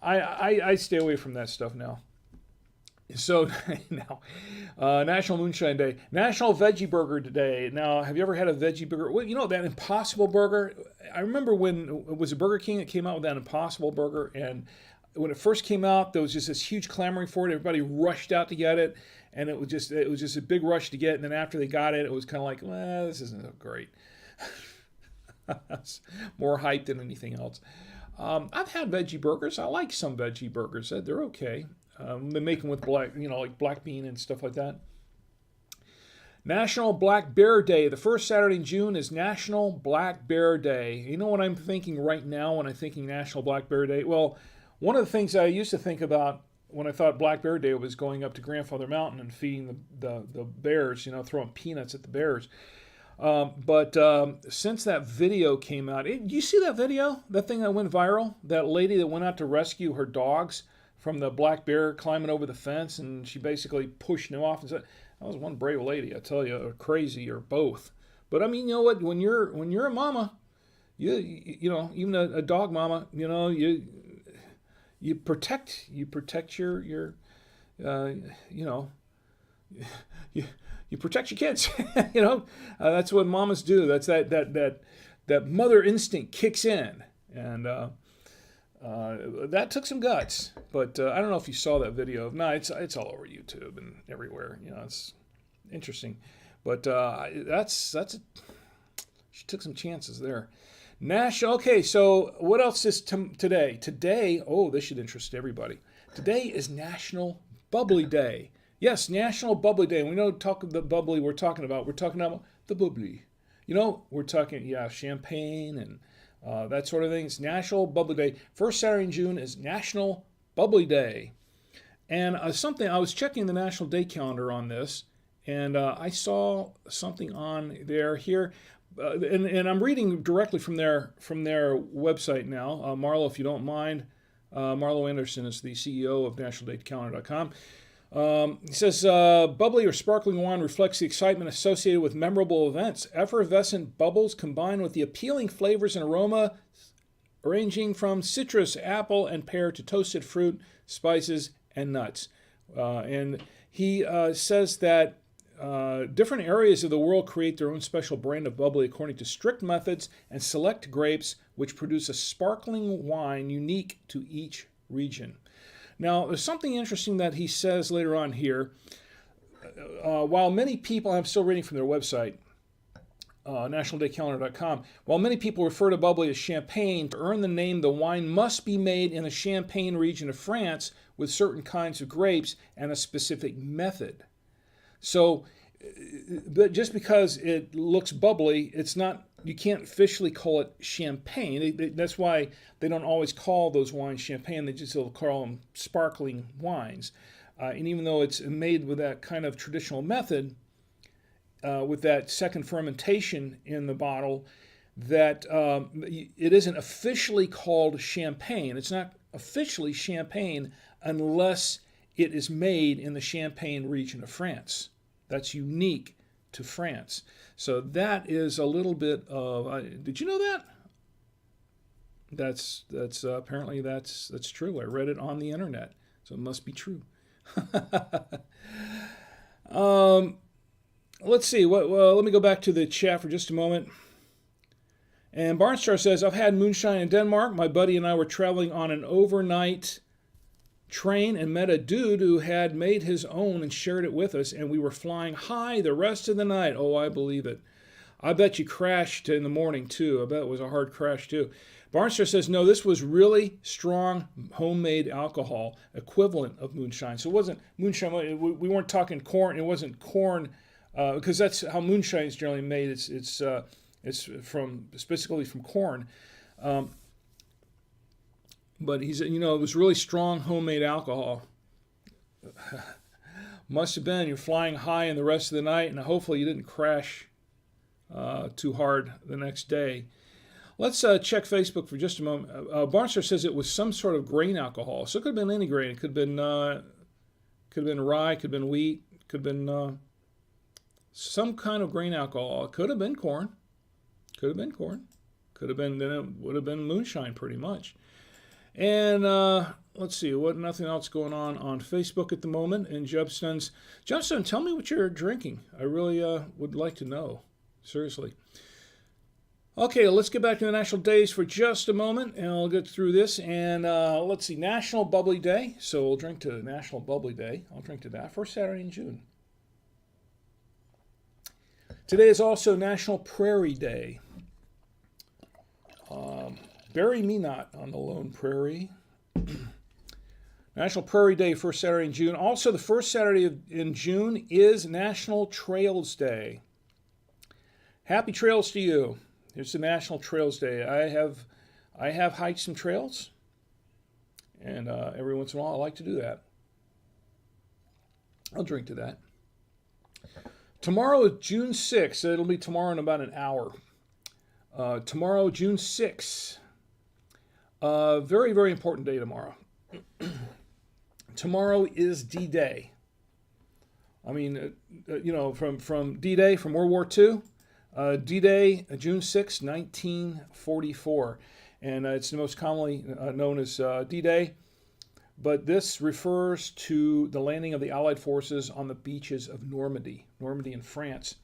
I stay away from that stuff now. So now, National Moonshine Day, National Veggie Burger Day. Now, have you ever had a veggie burger? Well, you know that Impossible Burger. I remember when it was a Burger King that came out with that Impossible Burger, and when it first came out, there was just this huge clamoring for it. Everybody rushed out to get it, and it was just a big rush to get it. And then after they got it, it was kind of like, well, this isn't so great. More hype than anything else. I've had veggie burgers. I like some veggie burgers. They're okay. They make them with black, like black bean and stuff like that. National Black Bear Day. The first Saturday in June is National Black Bear Day. You know what I'm thinking right now when I'm thinking National Black Bear Day? Well, one of the things I used to think about when I thought Black Bear Day was going up to Grandfather Mountain and feeding the bears, throwing peanuts at the bears. But since that video came out, do you see that video? That thing that went viral? That lady that went out to rescue her dogs from the black bear climbing over the fence, and she basically pushed him off and said, "That was one brave lady, I tell you, or crazy, or both." But I mean, you know what? When you're a mama, you know, even a dog mama, you protect your you protect your kids. That's what mamas do. That's that mother instinct kicks in, and that took some guts. But I don't know if you saw that video. No, it's all over YouTube and everywhere. It's interesting. But she took some chances there. Okay, so what else is today? Today, this should interest everybody. Today is National Bubbly Day. Yes, National Bubbly Day. And we know the bubbly we're talking about the bubbly. We're talking, champagne and that sort of thing. It's National Bubbly Day. First Saturday in June is National Bubbly Day. And something, I was checking the National Day calendar on this, and I saw something on there here. And I'm reading directly from their website now. Marlo, if you don't mind, Marlo Anderson is the CEO of nationaldatecalendar.com. He says, bubbly or sparkling wine reflects the excitement associated with memorable events. Effervescent bubbles combined with the appealing flavors and aroma ranging from citrus, apple, and pear to toasted fruit, spices, and nuts. And he says that different areas of the world create their own special brand of bubbly according to strict methods and select grapes which produce a sparkling wine unique to each region. Now, there's something interesting that he says later on here. While many people, I'm still reading from their website, nationaldatecalendar.com, while many people refer to bubbly as champagne, to earn the name, the wine must be made in the Champagne region of France with certain kinds of grapes and a specific method. So, but just because it looks bubbly, it's not. You can't officially call it champagne. That's why they don't always call those wines champagne. They just call them sparkling wines. And even though it's made with that kind of traditional method, with that second fermentation in the bottle, that it isn't officially called champagne. It's not officially champagne unless it is made in the Champagne region of France. That's unique to France. So that is a little bit of. Did you know that? That's apparently that's true. I read it on the internet, so it must be true. Let's see. Let me go back to the chat for just a moment. And Barnstar says, I've had moonshine in Denmark. My buddy and I were traveling on an overnight train and met a dude who had made his own and shared it with us, and we were flying high the rest of the night. Oh, I believe it. I bet you crashed in the morning, too. I bet it was a hard crash, too. Barnstar says, no, this was really strong homemade alcohol, equivalent of moonshine. So it wasn't moonshine. We weren't talking corn. It wasn't corn, because that's how moonshine is generally made. It's specifically from corn. But he said, it was really strong homemade alcohol. Must have been. You're flying high in the rest of the night, and hopefully you didn't crash too hard the next day. Let's check Facebook for just a moment. Barnstar says it was some sort of grain alcohol. So it could have been any grain. It could have been rye, could have been wheat, could have been some kind of grain alcohol. It could have been corn. Could have been corn. Could have been, then it would have been moonshine pretty much. And let's see, nothing else going on Facebook at the moment. And Jebstone, tell me what you're drinking. I really would like to know. Seriously. Okay, let's get back to the national days for just a moment, and I'll get through this. And let's see, National Bubbly Day. So we'll drink to National Bubbly Day. I'll drink to that. First Saturday in June. Today is also National Prairie Day. Bury me not on the lone prairie. National Prairie Day, first Saturday in June. Also, the first Saturday in June is National Trails Day. Happy trails to you. It's the National Trails Day. I have hiked some trails, and every once in a while I like to do that. I'll drink to that. Tomorrow is June 6th. It'll be tomorrow in about an hour. Tomorrow, June 6th. Very, very important day tomorrow. Tomorrow is D-Day. I mean, from D-Day, from World War II. D-Day, June 6, 1944. And it's the most commonly known as D-Day. But this refers to the landing of the Allied forces on the beaches of Normandy in France.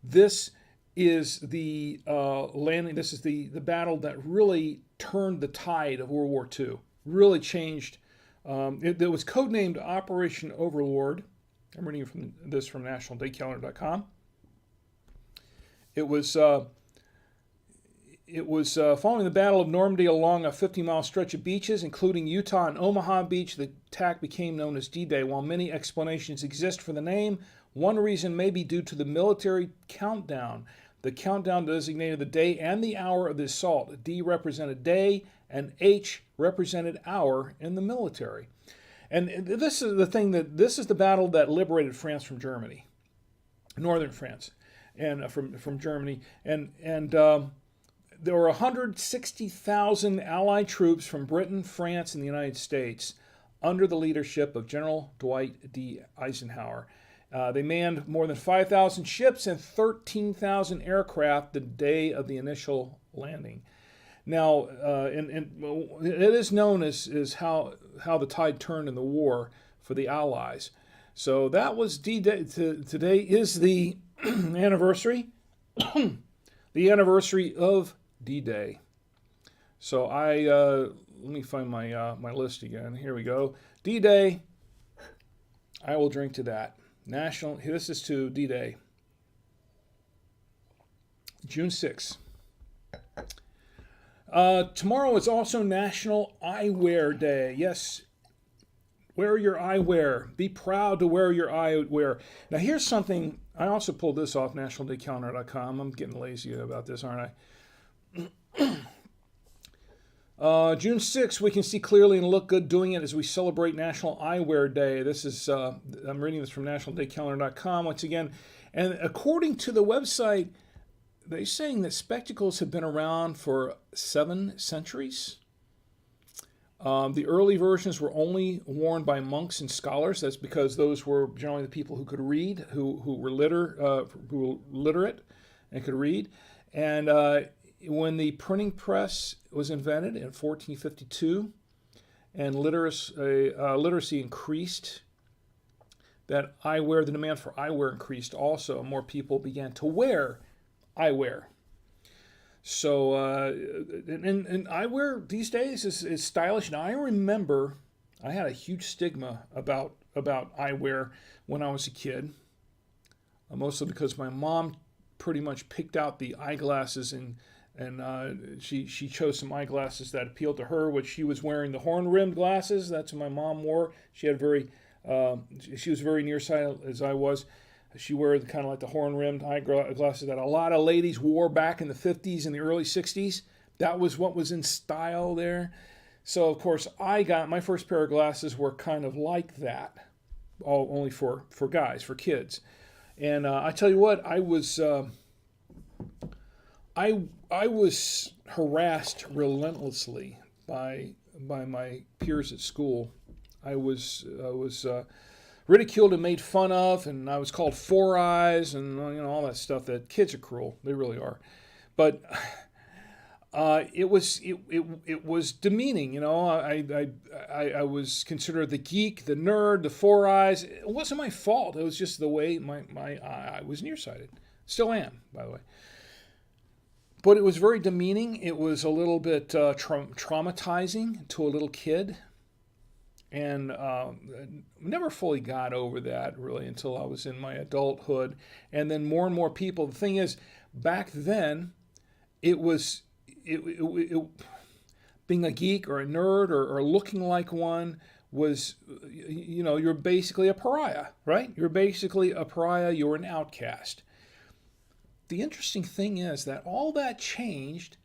This is the landing, this is the battle that really turned the tide of World War II. Really changed. It was codenamed Operation Overlord. I'm reading this from nationaldaycalendar.com. It was following the Battle of Normandy along a 50-mile stretch of beaches, including Utah and Omaha Beach. The attack became known as D-Day. While many explanations exist for the name, one reason may be due to the military countdown. The countdown designated the day and the hour of the assault. D represented day, and H represented hour in the military. And this is this is the battle that liberated France from Germany, northern France. And from Germany, and there were 160,000 Allied troops from Britain, France, and the United States under the leadership of General Dwight D. Eisenhower. They manned more than 5,000 ships and 13,000 aircraft the day of the initial landing. Now, it is known as how the tide turned in the war for the Allies. So that was D-Day. Today is the anniversary, the anniversary of D-Day. So let me find my list again. Here we go. D-Day. I will drink to that. This is to D-Day. June 6th. Tomorrow is also National Eyewear Day. Yes. Wear your eyewear. Be proud to wear your eyewear. Now, here's something. I also pulled this off nationaldaycalendar.com. I'm getting lazy about this, aren't I? June 6th, we can see clearly and look good doing it as we celebrate National Eyewear Day. This is, I'm reading this from nationaldaycalendar.com once again. And according to the website, they're saying that spectacles have been around for 7 centuries. The early versions were only worn by monks and scholars. That's because those were generally the people who could read, who were literate and could read. And when the printing press was invented in 1452, and literacy increased, the demand for eyewear increased also. More people began to wear eyewear. So, and eyewear these days is stylish. Now, I remember I had a huge stigma about eyewear when I was a kid, mostly because my mom pretty much picked out the eyeglasses, and she chose some eyeglasses that appealed to her, which she was wearing the horn-rimmed glasses. That's what my mom wore. She had she was very nearsighted as I was. She wore kind of like the horn-rimmed eyeglasses that a lot of ladies wore back in the 50s and the early 60s. That was what was in style there. So, of course, my first pair of glasses were kind of like that, only for guys, for kids. And I tell you what, I was harassed relentlessly by my peers at school. I was ridiculed and made fun of, and I was called Four Eyes, and all that stuff. That kids are cruel, they really are. But it was demeaning. I was considered the geek, the nerd, the four eyes. It wasn't my fault. It was just the way I was nearsighted. Still am, by the way. But it was very demeaning. It was a little bit traumatizing to a little kid. And never fully got over that, really, until I was in my adulthood. And then more and more people. The thing is, back then, it was being a geek or a nerd or looking like one was, you're basically a pariah, right? You're basically a pariah. You're an outcast. The interesting thing is that all that changed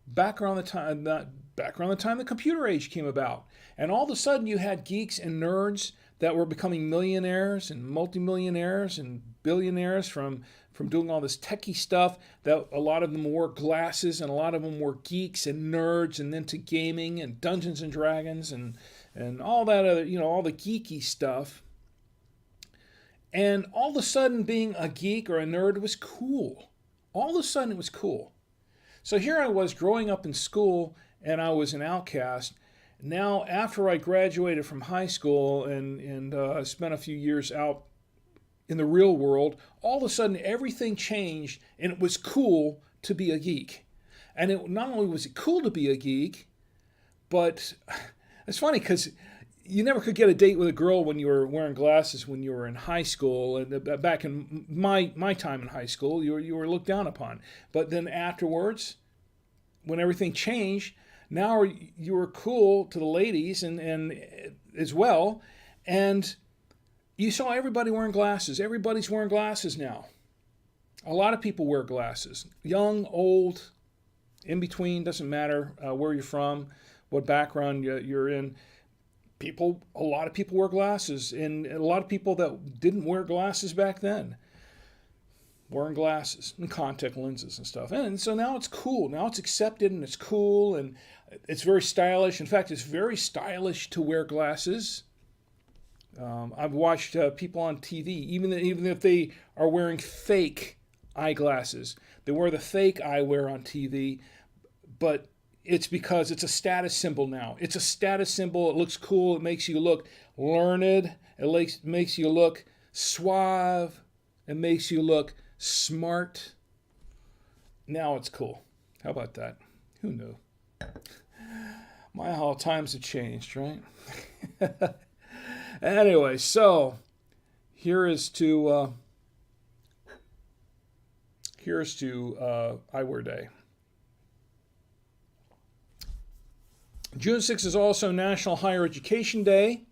back around the time the computer age came about. And all of a sudden you had geeks and nerds that were becoming millionaires and multimillionaires and billionaires from doing all this techie stuff. That a lot of them wore glasses and a lot of them were geeks and nerds, and then to gaming and Dungeons and Dragons and all that other, all the geeky stuff. And all of a sudden being a geek or a nerd was cool. All of a sudden it was cool. So here I was growing up in school and I was an outcast. Now, after I graduated from high school and spent a few years out in the real world, all of a sudden everything changed and it was cool to be a geek. And not only was it cool to be a geek, but it's funny because you never could get a date with a girl when you were wearing glasses when you were in high school. And back in my time in high school, you were looked down upon. But then afterwards, when everything changed, now you were cool to the ladies and as well. And you saw everybody wearing glasses. Everybody's wearing glasses now. A lot of people wear glasses. Young, old, in between, doesn't matter where you're from, what background you're in. A lot of people wear glasses, and a lot of people that didn't wear glasses back then wearing glasses and contact lenses and stuff. And so now it's cool. Now it's accepted and it's cool and it's very stylish. In fact, it's very stylish to wear glasses. I've watched people on TV, even if they are wearing fake eyeglasses, they wear the fake eyewear on TV, but it's because it's a status symbol now. It's a status symbol. It looks cool. It makes you look learned. It makes you look suave. It makes you look smart. Now it's cool. How about that? Who knew? How times have changed, right? Anyway, so here's to Eyewear Day. June 6th is also National Higher Education Day,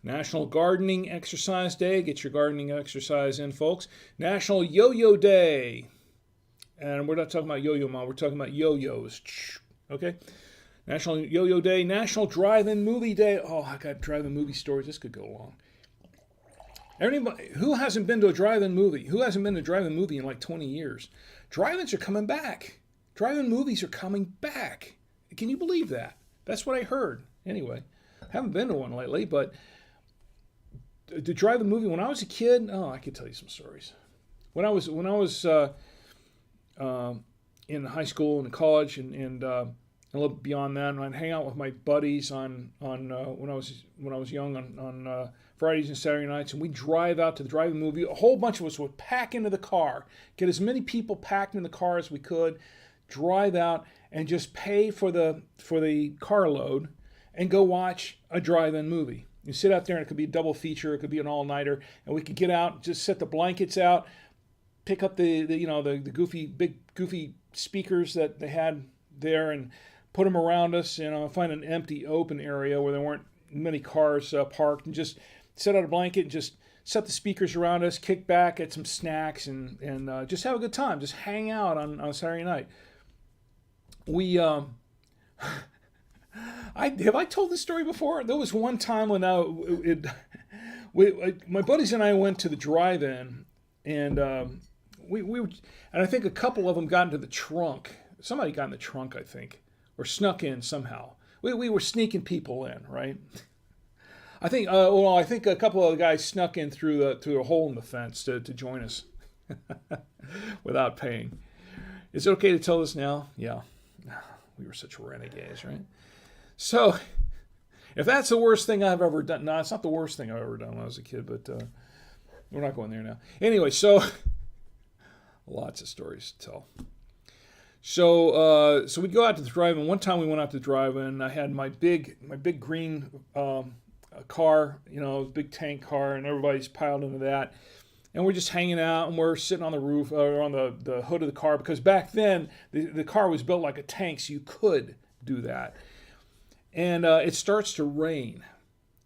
National Gardening Exercise Day. Get your gardening exercise in, folks. National Yo-Yo Day. And we're not talking about yo-yo, Mom. We're talking about yo-yos. Okay? National Yo-Yo Day. National Drive-In Movie Day. Oh, I got drive-in movie stories. This could go long. Anybody, who hasn't been to a drive-in movie? Who hasn't been to a drive-in movie in like 20 years? Drive-ins are coming back. Drive-in movies are coming back. Can you believe that? That's what I heard. Anyway, I haven't been to one lately, but the drive-in movie, when I was a kid, I could tell you some stories. When I was in high school and college and a little beyond that, and I'd hang out with my buddies on when I was young on Fridays and Saturday nights, and we'd drive out to the drive-in movie. A whole bunch of us would pack into the car, get as many people packed in the car as we could, drive out, and just pay for the carload and go watch a drive-in movie. You sit out there, and it could be a double feature, it could be an all-nighter, and we could get out, just set the blankets out, pick up the big goofy speakers that they had there, and put them around us. Find an empty open area where there weren't many cars parked, and just set out a blanket and just set the speakers around us, kick back, get some snacks, and just have a good time. Just hang out on Saturday night. Have I told this story before? There was one time when my buddies and I went to the drive-in, and we were, and I think a couple of them got into the trunk. Somebody got in the trunk, I think, or snuck in somehow. We were sneaking people in, right? I think a couple of the guys snuck in through a hole in the fence to join us without paying. Is it okay to tell this now? Yeah. We were such renegades, right? So, if that's the worst thing I've ever done, no, it's not the worst thing I've ever done when I was a kid, but we're not going there now. Anyway, so lots of stories to tell. So we go out to the drive-in. One time we went out to the drive-in. I had my big green car, big tank car, and everybody's piled into that. And we're just hanging out, and we're sitting on the roof or on the hood of the car, because back then the car was built like a tank, so you could do that. And it starts to rain.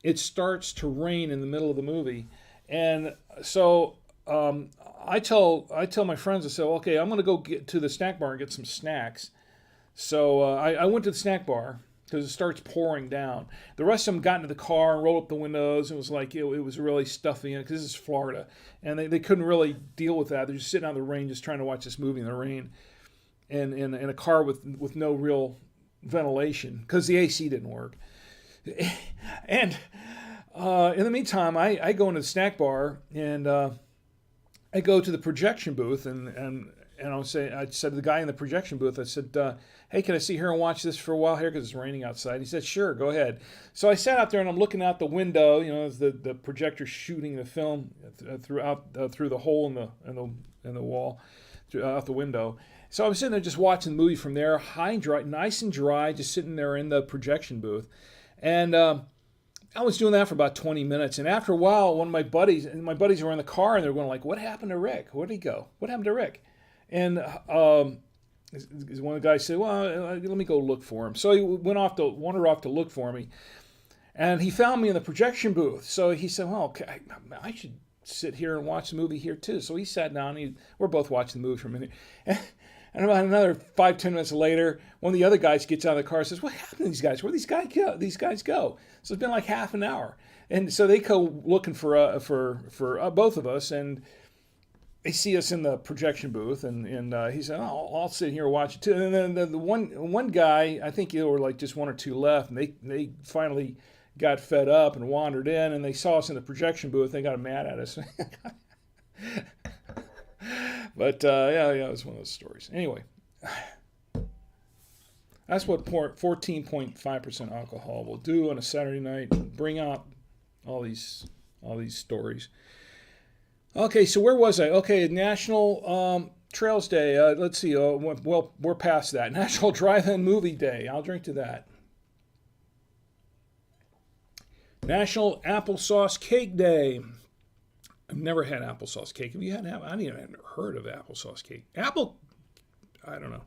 It starts to rain in the middle of the movie, and so I tell my friends, I say, okay, I'm going to go get to the snack bar and get some snacks. So I went to the snack bar because it starts pouring down. The rest of them got into the car and rolled up the windows. It was like it was really stuffy because this is Florida, and they couldn't really deal with that. They're just sitting out in the rain, just trying to watch this movie in the rain, and in a car with no real ventilation because the AC didn't work. And in the meantime, I go into the snack bar and I go to the projection booth and I said to the guy in the projection booth, I said, hey, can I sit here and watch this for a while here because it's raining outside? He said, sure, go ahead. So I sat out there and I'm looking out the window, as the projector shooting the film through the hole in the wall, out the window. So I was sitting there just watching the movie from there, high and dry, nice and dry, just sitting there in the projection booth. And I was doing that for about 20 minutes. And after a while, one of my buddies were in the car, and they were going like, what happened to Rick? Where'd he go? What happened to Rick? And one of the guys said, well, let me go look for him. So he wandered off to look for me. And he found me in the projection booth. So he said, well, okay, I should sit here and watch the movie here too. So he sat down, and we're both watching the movie for a minute. And about another 5-10 minutes later, one of the other guys gets out of the car and says, what happened to these guys? Where'd these guys go? So it's been like half an hour. And so they go looking for both of us, and they see us in the projection booth, and he said, oh, I'll sit here and watch it too. And then the one guy, I think there were like just one or two left, and they finally got fed up and wandered in, and they saw us in the projection booth. They got mad at us. But yeah, it was one of those stories. Anyway, that's what 14.5% alcohol will do on a Saturday night. Bring out all these stories. Okay, so where was I? Okay, National Trails Day. Let's see. Well, we're past that. National Drive-In Movie Day. I'll drink to that. National Applesauce Cake Day. I've never had applesauce cake. Have you had? I haven't even heard of applesauce cake. I don't know.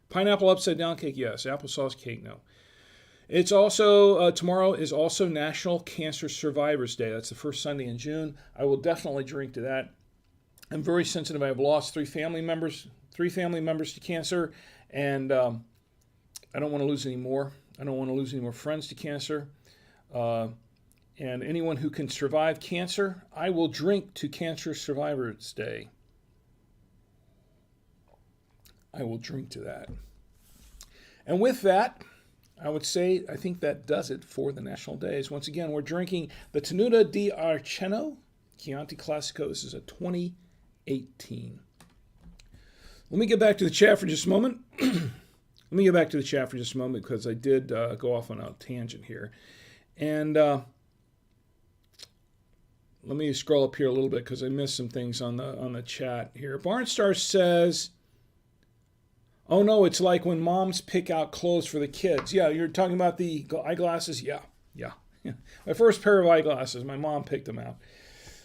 Pineapple upside down cake, yes. Applesauce cake, no. It's also, tomorrow is also National Cancer Survivors Day. That's the first Sunday in June. I will definitely drink to that. I'm very sensitive. I've lost three family members to cancer, and I don't want to lose any more. I don't want to lose any more friends to cancer. And anyone who can survive cancer, I will drink to Cancer Survivors Day. I will drink to that. And with that, I would say I think that does it for the national days. Once again, we're drinking the Tenuta di Arceno Chianti Classico. This is a 2018. Let me get back to the chat for just a moment. Because I did go off on a tangent here. And let me scroll up here a little bit because I missed some things on the chat here. Barnstar says, oh no, it's like when moms pick out clothes for the kids. Yeah, you're talking about the eyeglasses? Yeah. My first pair of eyeglasses, my mom picked them out.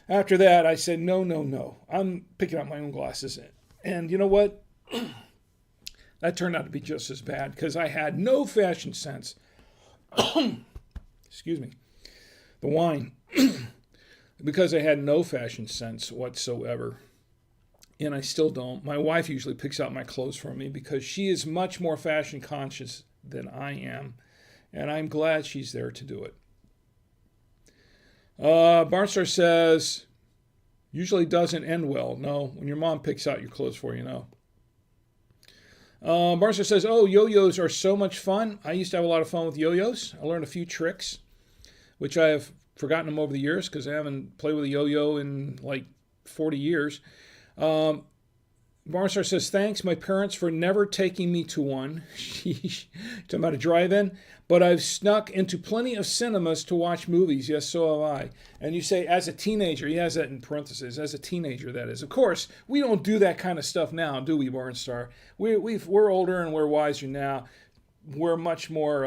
After that, I said, no. I'm picking out my own glasses. And you know what? That turned out to be just as bad because I had no fashion sense. Excuse me. The wine. Because I had no fashion sense whatsoever. And I still don't. My wife usually picks out my clothes for me because she is much more fashion conscious than I am. And I'm glad she's there to do it. Barnstar says, usually doesn't end well. No, when your mom picks out your clothes for you, no. Barnstar says, oh, yo-yos are so much fun. I used to have a lot of fun with yo-yos. I learned a few tricks, which I have forgotten them over the years because I haven't played with a yo-yo in like 40 years. Barnstar says, thanks my parents for never taking me to one. Sheesh. Talking about a drive-in. But I've snuck into plenty of cinemas to watch movies. Yes, so have I. And you say, as a teenager, he has that in parentheses, as a teenager, that is. Of course, we don't do that kind of stuff now, do we, Barnstar? We're older and we're wiser now. We're much more,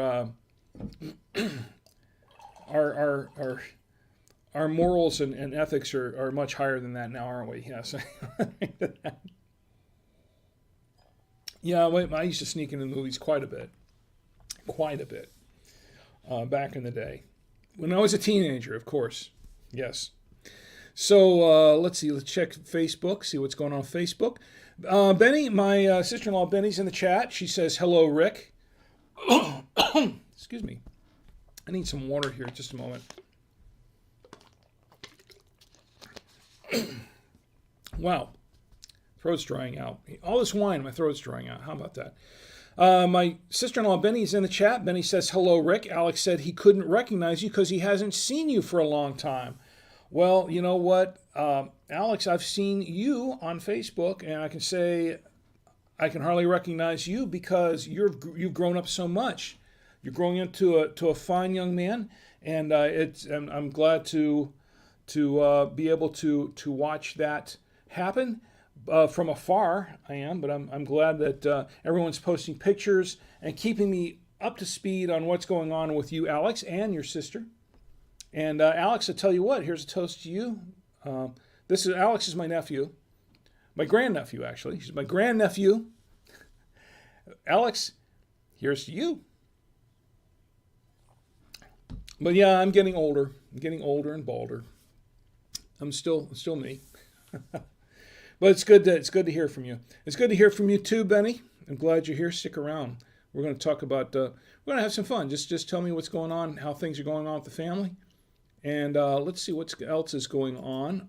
our morals and ethics are much higher than that now, aren't we? Yes. Yeah, I used to sneak into movies quite a bit. Back in the day. When I was a teenager, of course. Yes. So let's see. Let's check Facebook, see what's going on Facebook. Benny, my sister-in-law Benny's in the chat. She says, hello, Rick. Excuse me. I need some water here. Just a moment. Wow. Throat's drying out. All this wine, my throat's drying out. How about that? My sister-in-law Benny's in the chat. Benny says, hello, Rick. Alex said he couldn't recognize you because he hasn't seen you for a long time. Well, you know what, Alex, I've seen you on Facebook, and I can say I can hardly recognize you because you've grown up so much. You're growing into a fine young man, and I'm glad to be able to watch that happen. From afar, I am, but I'm glad that everyone's posting pictures and keeping me up to speed on what's going on with you, Alex, and your sister. And Alex, I'll tell you what, here's a toast to you. Alex is my nephew, my grandnephew, actually. He's my grandnephew. Alex, here's to you. But yeah, I'm getting older. I'm getting older and balder. I'm still me. But it's good to hear from you. It's good to hear from you too, Benny. I'm glad you're here. Stick around. We're going to talk about. We're going to have some fun. Just tell me what's going on, how things are going on with the family, and let's see what else is going on.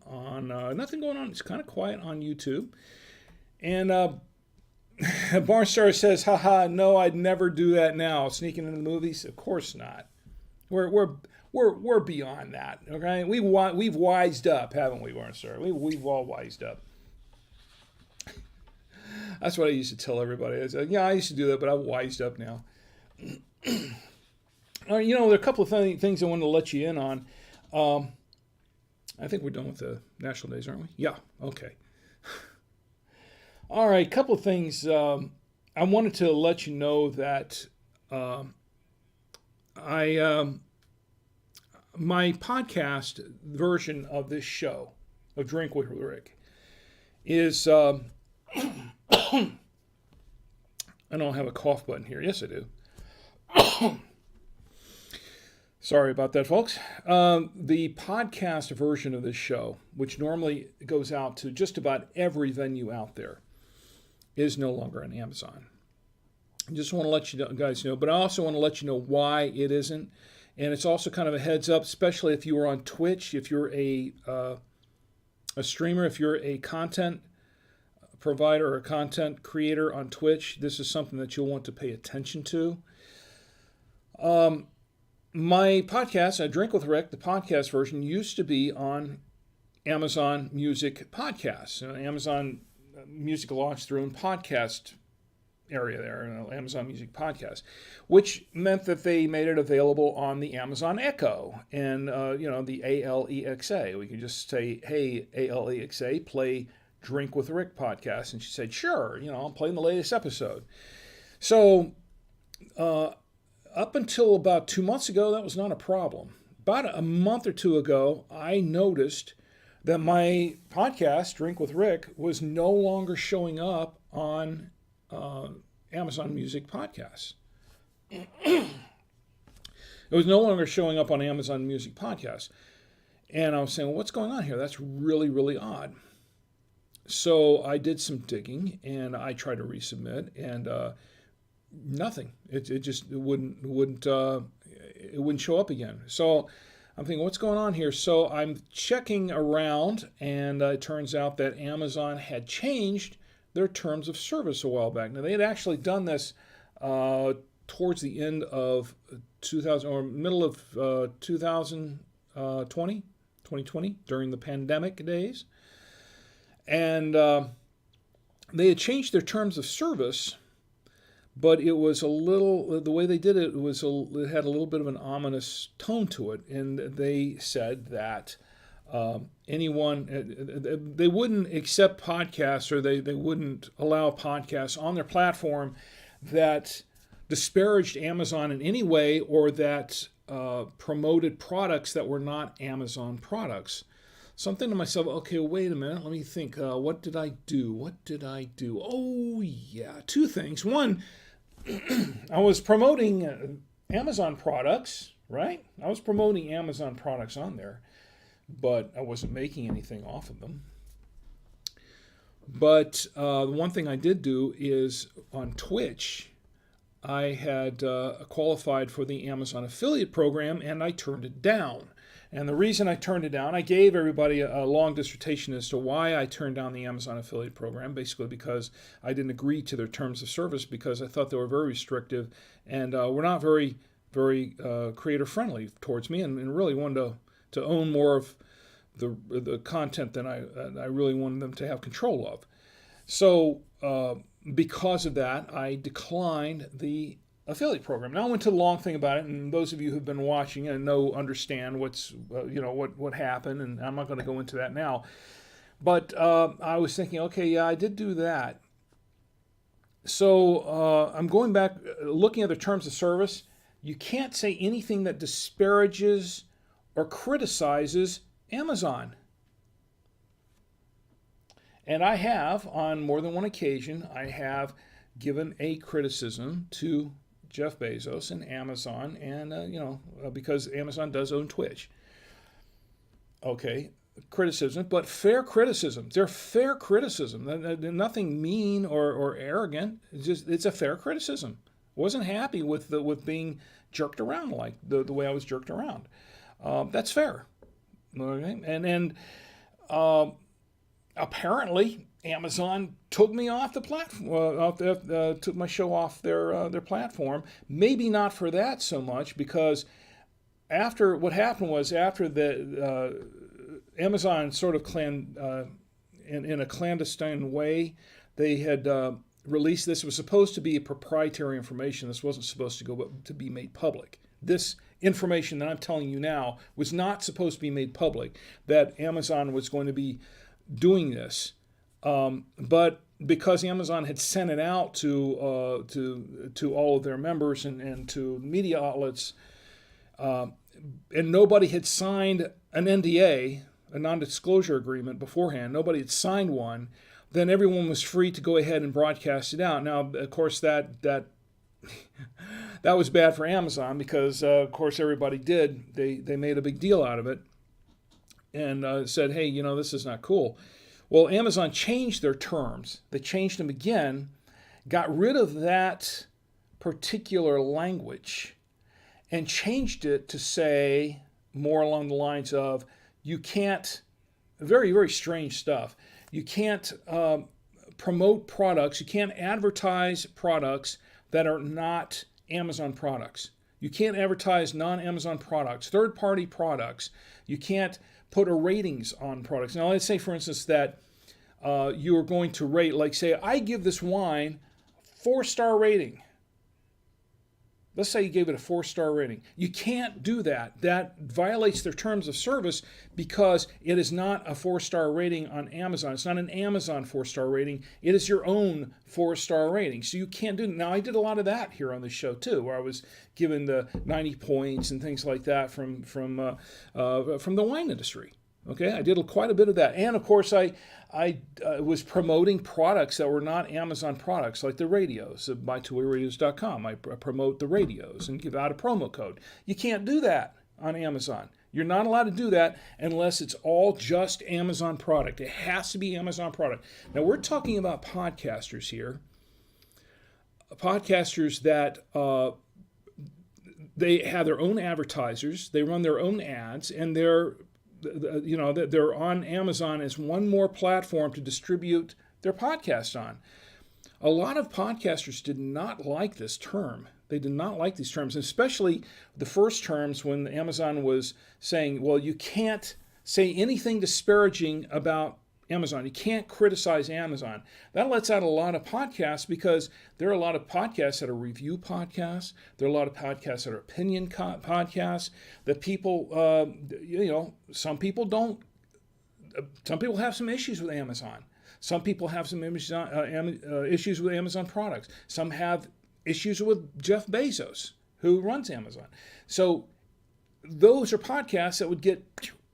Nothing going on. It's kind of quiet on YouTube. And Barnstar says, "Haha, no, I'd never do that now. Sneaking into the movies, of course not. We're beyond that. Okay, we've wised up, haven't we, Barnstar? We've all wised up." That's what I used to tell everybody. I said, yeah, I used to do that, but I've wised up now. All right, there are a couple of things I wanted to let you in on. I think we're done with the national days, aren't we? Yeah, okay. All right, a couple of things. I wanted to let you know that my podcast version of this show, of Drink with Rick, is... I don't have a cough button here. Yes, I do. Sorry about that, folks. The podcast version of this show, which normally goes out to just about every venue out there, is no longer on Amazon. I just want to let you guys know, but I also want to let you know why it isn't. And it's also kind of a heads up, especially if you are on Twitch, if you're a streamer, if you're a content provider or a content creator on Twitch, this is something that you'll want to pay attention to. My podcast, I Drink with Rick, the podcast version, used to be on Amazon Music Podcasts. Amazon Music launched their own podcast area there, Amazon Music Podcast, which meant that they made it available on the Amazon Echo and, the Alexa. We could just say, hey, Alexa, play Drink with Rick podcast. And she said, sure, I'm playing the latest episode. So up until about 2 months ago, that was not a problem. About a month or two ago, I noticed that my podcast, Drink with Rick, was no longer showing up on Amazon Music Podcasts. It was no longer showing up on Amazon Music Podcasts. And I was saying, well, what's going on here? That's really, really odd. So I did some digging, and I tried to resubmit, and nothing. It wouldn't show up again. So I'm thinking, what's going on here? So I'm checking around, and it turns out that Amazon had changed their terms of service a while back. Now, they had actually done this towards the end of 2000 or middle of 2020, during the pandemic days. And they had changed their terms of service, but it was a little, the way they did it was, it had a little bit of an ominous tone to it. And they said that they wouldn't accept podcasts, or they wouldn't allow podcasts on their platform that disparaged Amazon in any way, or that promoted products that were not Amazon products. So I'm thinking to myself, okay, wait a minute, let me think. What did I do? Oh, yeah, two things. One, I was promoting Amazon products, right? I was promoting Amazon products on there, but I wasn't making anything off of them. But the one thing I did do is on Twitch, I had qualified for the Amazon affiliate program, and I turned it down. And the reason I turned it down, I gave everybody a long dissertation as to why I turned down the Amazon affiliate program, basically because I didn't agree to their terms of service, because I thought they were very restrictive and were not very, very creator-friendly towards me, and really wanted to own more of the content than I really wanted them to have control of. So because of that, I declined the affiliate program. Now I went to the long thing about it, and those of you who've been watching and understand what's what happened, and I'm not going to go into that now. But I was thinking, okay, yeah, I did do that. So I'm going back, looking at the terms of service. You can't say anything that disparages or criticizes Amazon. And I have, on more than one occasion, I have given a criticism to Jeff Bezos and Amazon, and because Amazon does own Twitch. Okay, criticism, but fair criticism. They're fair criticism. Nothing mean or arrogant. It's a fair criticism. Wasn't happy with being jerked around like the way I was jerked around. That's fair. Okay, and apparently Amazon took me off the platform, took my show off their platform. Maybe not for that so much, because what happened was after the Amazon sort of in a clandestine way, they had released this. It was supposed to be proprietary information. This wasn't supposed to be made public. This information that I'm telling you now was not supposed to be made public, that Amazon was going to be doing this. But because Amazon had sent it out to all of their members and to media outlets, and nobody had signed an NDA, a non-disclosure agreement beforehand, nobody had signed one, then everyone was free to go ahead and broadcast it out. Now, of course, that was bad for Amazon, because, of course, everybody did. They made a big deal out of it and said, hey, this is not cool. Well, Amazon changed their terms. They changed them again, got rid of that particular language, and changed it to say more along the lines of, you can't, very, very strange stuff, you can't promote products, you can't advertise products that are not Amazon products. You can't advertise non-Amazon products, third-party products. You can't put a ratings on products. Now, let's say, for instance, that you are going to rate, like say, I give this wine 4-star rating. Let's say you gave it a 4-star rating. You can't do that. That violates their terms of service, because it is not a 4-star rating on Amazon. It's not an Amazon 4-star rating. It is your own 4-star rating. So you can't do it. Now, I did a lot of that here on the show too, where I was given the 90 points and things like that from the wine industry. Okay, I did quite a bit of that. And of course, I was promoting products that were not Amazon products, like the radios, buytwowayradios.com. I promote the radios and give out a promo code. You can't do that on Amazon. You're not allowed to do that unless it's all just Amazon product. It has to be Amazon product. Now, we're talking about podcasters here. Podcasters that they have their own advertisers, they run their own ads, and they're on Amazon as one more platform to distribute their podcast on. A lot of podcasters did not like this term. They did not like these terms, especially the first terms when Amazon was saying, well, you can't say anything disparaging about Amazon. You can't criticize Amazon. That lets out a lot of podcasts because there are a lot of podcasts that are review podcasts. There are a lot of podcasts that are opinion podcasts that people, some people don't. Some people have some issues with Amazon. Some people have some issues with Amazon products. Some have issues with Jeff Bezos, who runs Amazon. So those are podcasts that would get,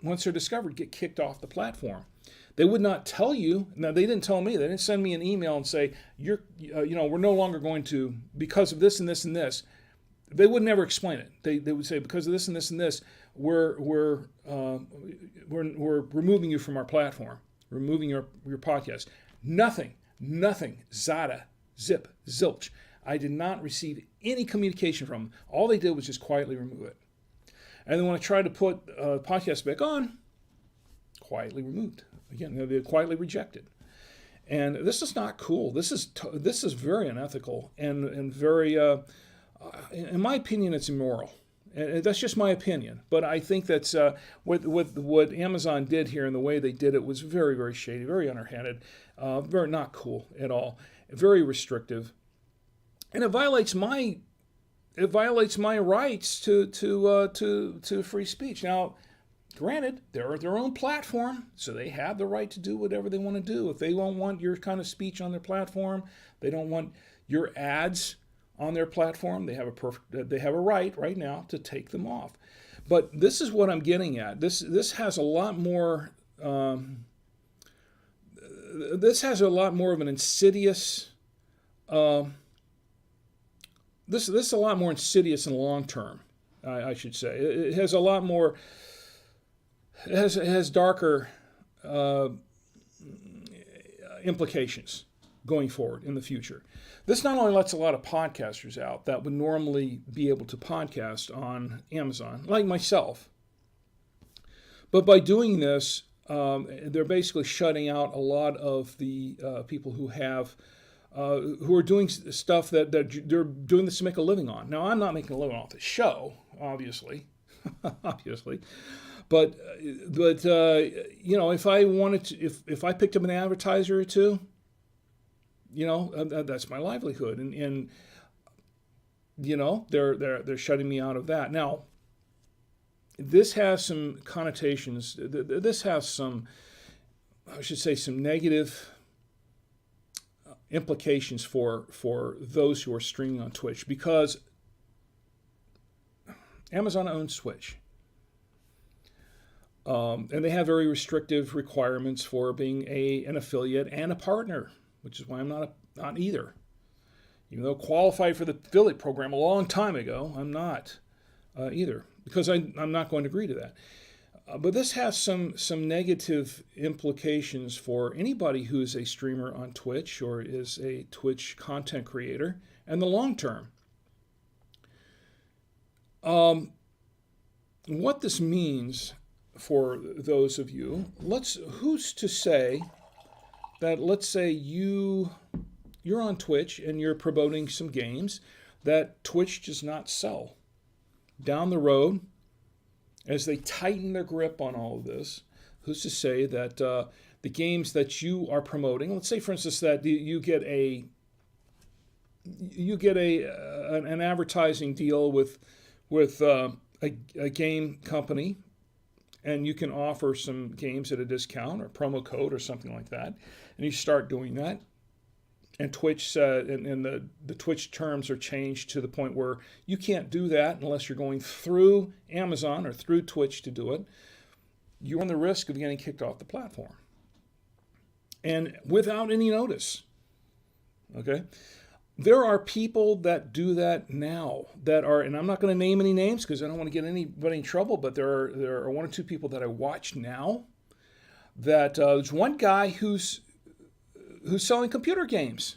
once they're discovered, get kicked off the platform. They would not tell you. Now, they didn't tell me. They didn't send me an email and say, we're no longer going to, because of this and this and this. They would never explain it. They would say, because of this and this and this, we're removing you from our platform, removing your podcast. Nothing, zada, zip, zilch. I did not receive any communication from them. All they did was just quietly remove it. And then when I tried to put podcast back on, quietly removed. Again, they're quietly rejected. And this is not cool. This is very unethical and very, in my opinion, it's immoral. And that's just my opinion. But I think that's what Amazon did here and the way they did it was very, very shady, very underhanded, very not cool at all, very restrictive. And it violates my rights to free speech. Now, granted, they're their own platform, so they have the right to do whatever they want to do. If they don't want your kind of speech on their platform, they don't want your ads on their platform, they have a right now to take them off. But this is what I'm getting at. This has a lot more. This has a lot more of an insidious. This is a lot more insidious in the long term, I should say. It has a lot more. It has darker implications going forward in the future. This not only lets a lot of podcasters out that would normally be able to podcast on Amazon, like myself, but by doing this, they're basically shutting out a lot of the people who are doing stuff that they're doing this to make a living on. Now, I'm not making a living off the show, obviously, But if I wanted to, if I picked up an advertiser or two, that's my livelihood, and they're shutting me out of that. Now, this has some connotations. This has some, I should say, some negative implications for those who are streaming on Twitch, because Amazon owns Twitch. And they have very restrictive requirements for being an affiliate and a partner, which is why I'm not either. Even though I qualified for the affiliate program a long time ago, I'm not either, because I'm not going to agree to that. But this has some negative implications for anybody who is a streamer on Twitch or is a Twitch content creator in the long term. What this means for those of you, who's to say that, let's say you're on Twitch and you're promoting some games that Twitch does not sell. Down the road, as they tighten their grip on all of this, who's to say that the games that you are promoting, let's say for instance that you get an advertising deal with a game company, and you can offer some games at a discount or promo code or something like that, and you start doing that, and Twitch and the Twitch terms are changed to the point where you can't do that unless you're going through Amazon or through Twitch to do it. You run the risk of getting kicked off the platform, and without any notice. Okay. There are people that do that now that are, and I'm not going to name any names because I don't want to get anybody in trouble, but there are one or two people that I watch now that there's one guy who's selling computer games,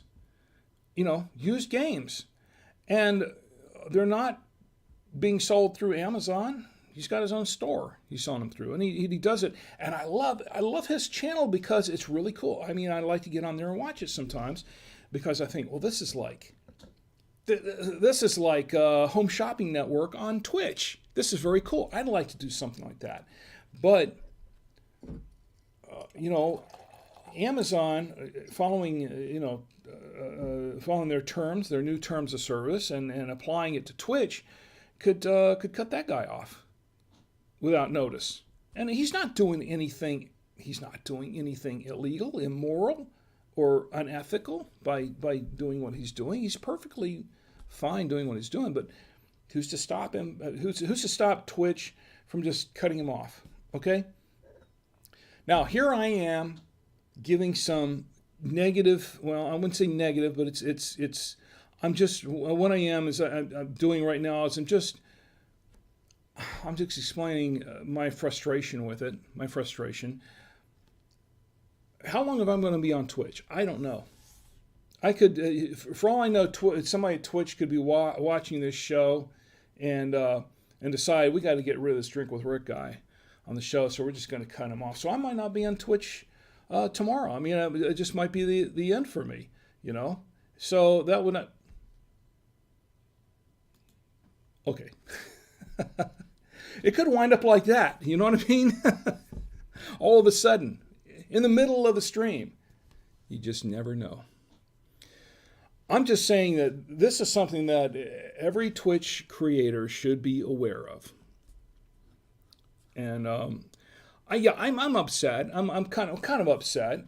used games, and they're not being sold through Amazon. He's got his own store he's selling them through, and he does it. And I love his channel because it's really cool. I mean, I like to get on there and watch it sometimes, because I think, well, this is like Home Shopping Network on Twitch. This is very cool. I'd like to do something like that. But, Amazon, following following their terms, their new terms of service, and applying it to Twitch, could cut that guy off without notice. And he's not doing anything. He's not doing anything illegal, immoral, or unethical by doing what he's doing. He's perfectly fine doing what he's doing. But who's to stop him? Who's to stop Twitch from just cutting him off? Okay. Now here I am giving some negative. Well, I wouldn't say negative, but it's. I'm just what I am is I'm doing right now is I'm just explaining my frustration with it. My frustration. How long have I going to be on Twitch? I don't know. I could, for all I know, somebody at Twitch could be watching this show and decide we got to get rid of this Drink with Rick guy on the show, so we're just going to cut him off. So I might not be on Twitch tomorrow. I mean, it just might be the end for me, you know. So that would not. Okay. It could wind up like that. You know what I mean? All of a sudden, in the middle of the stream, you just never know. I'm just saying that this is something that every Twitch creator should be aware of. And I'm upset. I'm kind of upset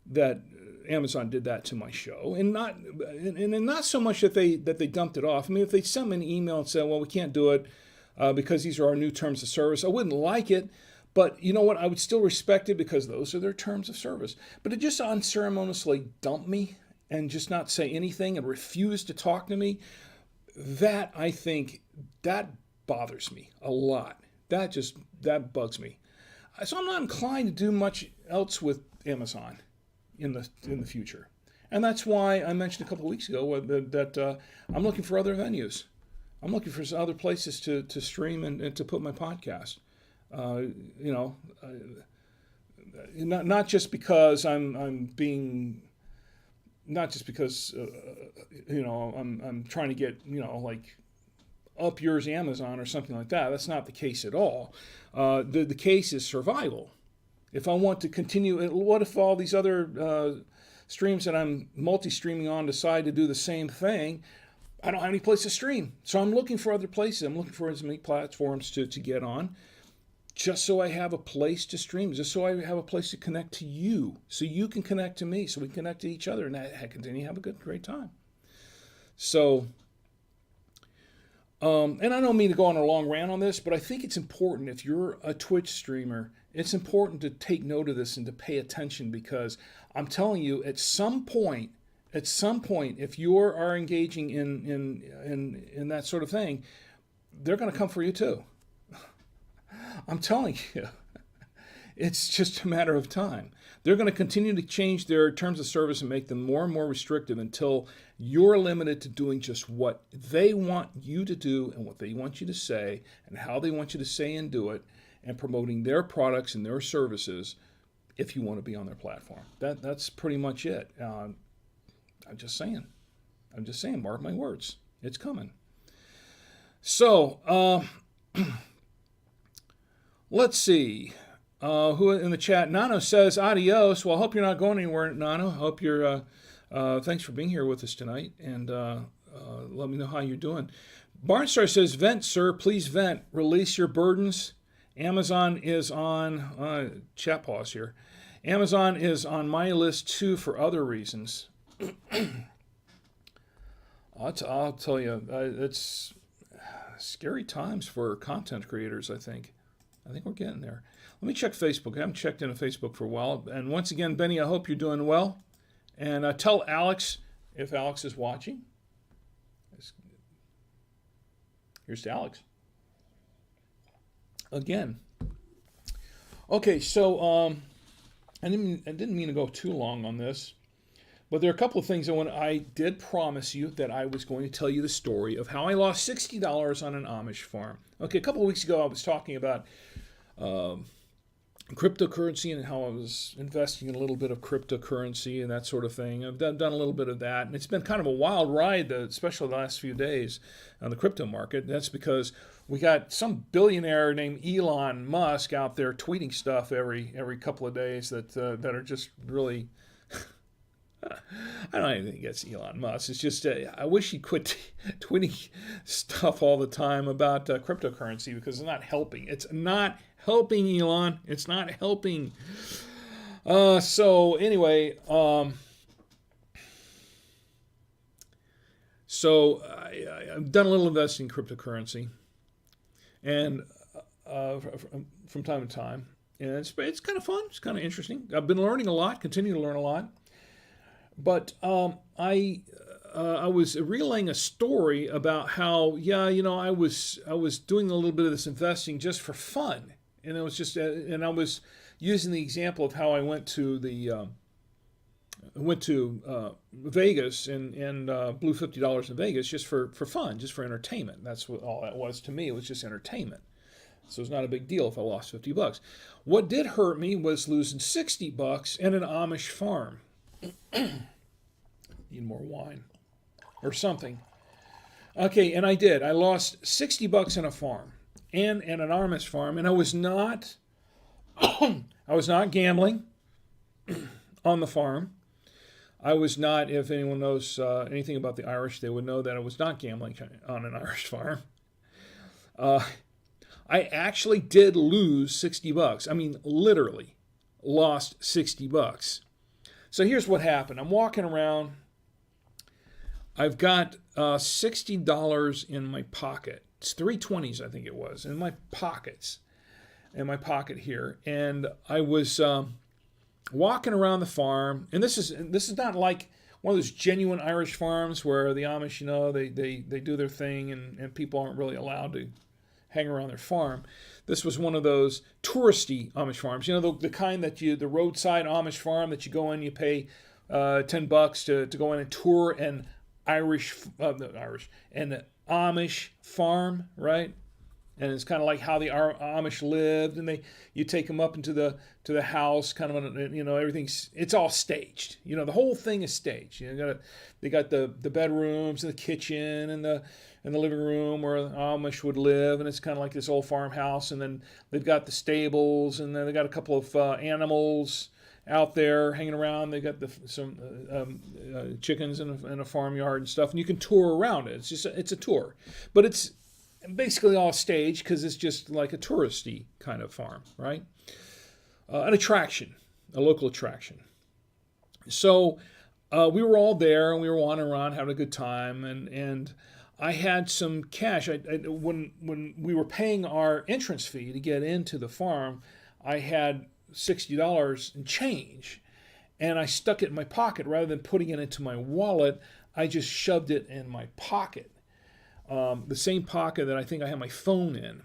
that Amazon did that to my show, and not so much that they dumped it off. I mean, if they sent me an email and said, "Well, we can't do it because these are our new terms of service," I wouldn't like it. But you know what? I would still respect it because those are their terms of service. But to just unceremoniously dump me and just not say anything and refuse to talk to me, that I think that bothers me a lot. That bugs me. So I'm not inclined to do much else with Amazon in the future. And that's why I mentioned a couple of weeks ago that I'm looking for other venues. I'm looking for other places to stream and to put my podcast. Not just because I'm trying to get like up yours Amazon or something like that. That's not the case at all. The case is survival. If I want to continue, what if all these other streams that I'm multi-streaming on decide to do the same thing? I don't have any place to stream. So I'm looking for other places. I'm looking for as many platforms to get on, just so I have a place to stream, just so I have a place to connect to you, so you can connect to me, so we connect to each other, and continue to have a great time. So, and I don't mean to go on a long rant on this, but I think it's important, if you're a Twitch streamer, it's important to take note of this and to pay attention, because I'm telling you, at some point, if you are engaging in that sort of thing, they're going to come for you too. I'm telling you, it's just a matter of time. They're going to continue to change their terms of service and make them more and more restrictive until you're limited to doing just what they want you to do and what they want you to say and how they want you to say and do it, and promoting their products and their services if you want to be on their platform. That's pretty much it. I'm just saying, mark my words. It's coming. So, let's see. Who in the chat? Nano says adios. Well, I hope you're not going anywhere, Nano. Hope you're. Thanks for being here with us tonight, and let me know how you're doing. Barnstar says, "Vent, sir. Please vent. Release your burdens. Amazon is on." Chat pause here. Amazon is on my list too for other reasons. I'll tell you, it's scary times for content creators. I think we're getting there. Let me check Facebook. I haven't checked into Facebook for a while. And once again, Benny, I hope you're doing well. And tell Alex, if Alex is watching. Here's to Alex. Again. Okay, so I didn't mean to go too long on this. But there are a couple of things I did promise you that I was going to tell you the story of how I lost $60 on an Amish farm. Okay, a couple of weeks ago I was talking about cryptocurrency and how I was investing in a little bit of cryptocurrency and that sort of thing. I've done a little bit of that, and it's been kind of a wild ride, especially the last few days on the crypto market. That's because we got some billionaire named Elon Musk out there tweeting stuff every couple of days that are just really. I don't have anything against Elon Musk. It's just I wish he quit tweeting stuff all the time about cryptocurrency, because it's not helping. It's not helping, Elon. It's not helping. So anyway, I've done a little investing in cryptocurrency, and from time to time, and it's kind of fun. It's kind of interesting. I've been learning a lot. Continue to learn a lot. But I was relaying a story about how, I was doing a little bit of this investing just for fun, and it was just and I was using the example of how I went to Vegas and blew $50 in Vegas just for fun, just for entertainment. That's what all that was to me. It was just entertainment. So it's not a big deal if I lost $50. What did hurt me was losing $60 in an Amish farm. Need more wine or something. Okay, and I did. I lost $60 in a farm and an Amish farm, and I was not gambling on the farm. I was not, if anyone knows anything about the Irish, they would know that I was not gambling on an Irish farm. I actually did lose $60. I mean, literally lost $60. So here's what happened. I'm walking around. I've got $60 in my pocket. It's 320s, I think it was, in my pocket here. And I was walking around the farm, and this is not like one of those genuine Irish farms where the Amish, they do their thing and people aren't really allowed to hang around their farm. This was one of those touristy Amish farms, the kind that the roadside Amish farm that you go in, you pay $10 to go in and tour an an Amish farm, right? And it's kind of like how the Amish lived, and you take them up into the house, kind of, everything's, it's all staged. The whole thing is staged. They got the bedrooms and the kitchen and the living room where the Amish would live, and it's kind of like this old farmhouse. And then they've got the stables, and then they got a couple of animals out there hanging around. They got some chickens in a farmyard and stuff, and you can tour around it. It's a tour, but it's basically all staged because it's just like a touristy kind of farm, right? An attraction, a local attraction. So we were all there, and we were wandering around having a good time, and I had some cash. When we were paying our entrance fee to get into the farm, I had $60 in change, and I stuck it in my pocket rather than putting it into my wallet. I just shoved it in my pocket. The same pocket that I think I have my phone in.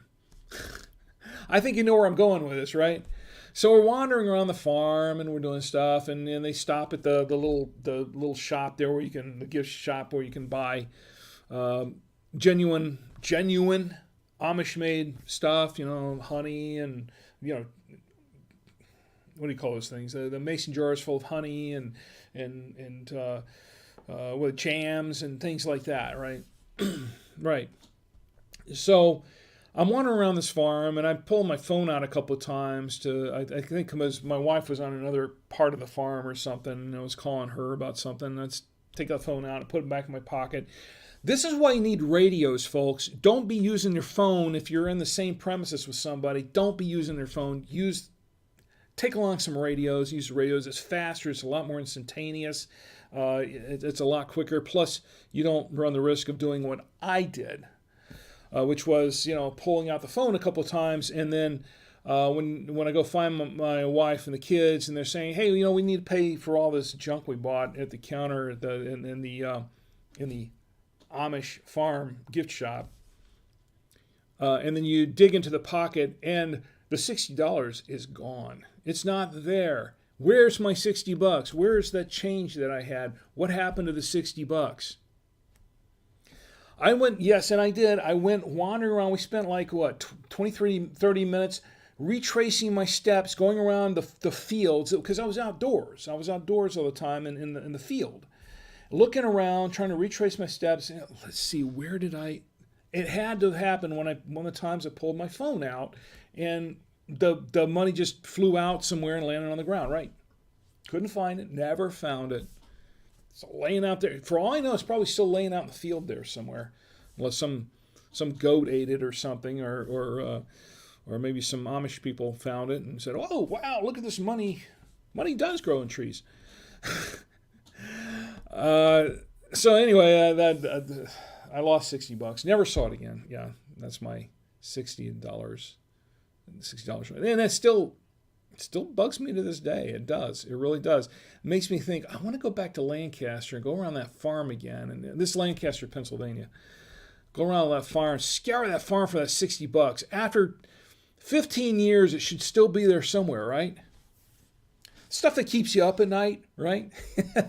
I think you know where I'm going with this, right? So we're wandering around the farm and we're doing stuff, and then they stop at the little shop there where the gift shop where you can buy genuine Amish made stuff, honey and what do you call those things? The mason jars full of honey and with jams and things like that, right? Right. So I'm wandering around this farm, and I pulled my phone out a couple of times I think because my wife was on another part of the farm or something, and I was calling her about something. Let's take that phone out and put it back in my pocket. This is why you need radios, folks. Don't be using your phone if you're in the same premises with somebody. Don't be using their phone. Take along some radios. Use the radios. It's faster. It's a lot more instantaneous. It's a lot quicker. Plus, you don't run the risk of doing what I did, which was, pulling out the phone a couple of times, and then when I go find my wife and the kids, and they're saying, "Hey, we need to pay for all this junk we bought at the counter in the Amish farm gift shop," and then you dig into the pocket, and the $60 is gone. It's not there. Where's my $60? Where's that change that I had? What happened to the $60? I went, yes, and I did. I went wandering around. We spent 30 minutes retracing my steps, going around the fields, because I was outdoors. I was outdoors all the time in the field, looking around, trying to retrace my steps. Let's see, where did I? It had to happen one of the times I pulled my phone out, and the money just flew out somewhere and landed on the ground. Right? Couldn't find it. Never found it. It's laying out there. For all I know, it's probably still laying out in the field there somewhere, unless some goat ate it or something, or maybe some Amish people found it and said, "Oh, wow, look at this money. Money does grow in trees." So anyway, I lost $60. Never saw it again. Yeah, that's my $60. And that still bugs me to this day. It does. It really does. It makes me think, I want to go back to Lancaster and go around that farm again. And this is Lancaster, Pennsylvania. Go around that farm, scour that farm for that $60. After 15 years, it should still be there somewhere, right? Stuff that keeps you up at night, right?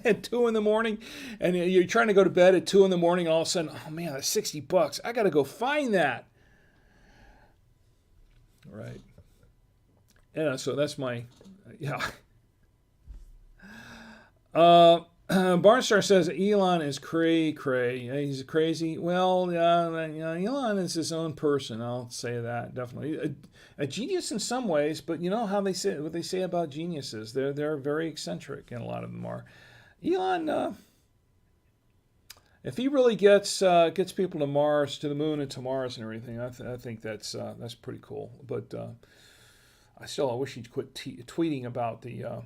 At 2 in the morning, and you're trying to go to bed at 2 in the morning, and all of a sudden, oh man, that's $60. I got to go find that. Right. Yeah, so that's my, yeah. Barnstar says Elon is cray. He's crazy. Well, Elon is his own person. I'll say that definitely. A genius in some ways, but you know how they say what they say about geniuses. They're very eccentric, and a lot of them are. Elon, if he really gets people to Mars, to the moon, and to Mars and everything, I think that's pretty cool. But I wish he'd quit tweeting about the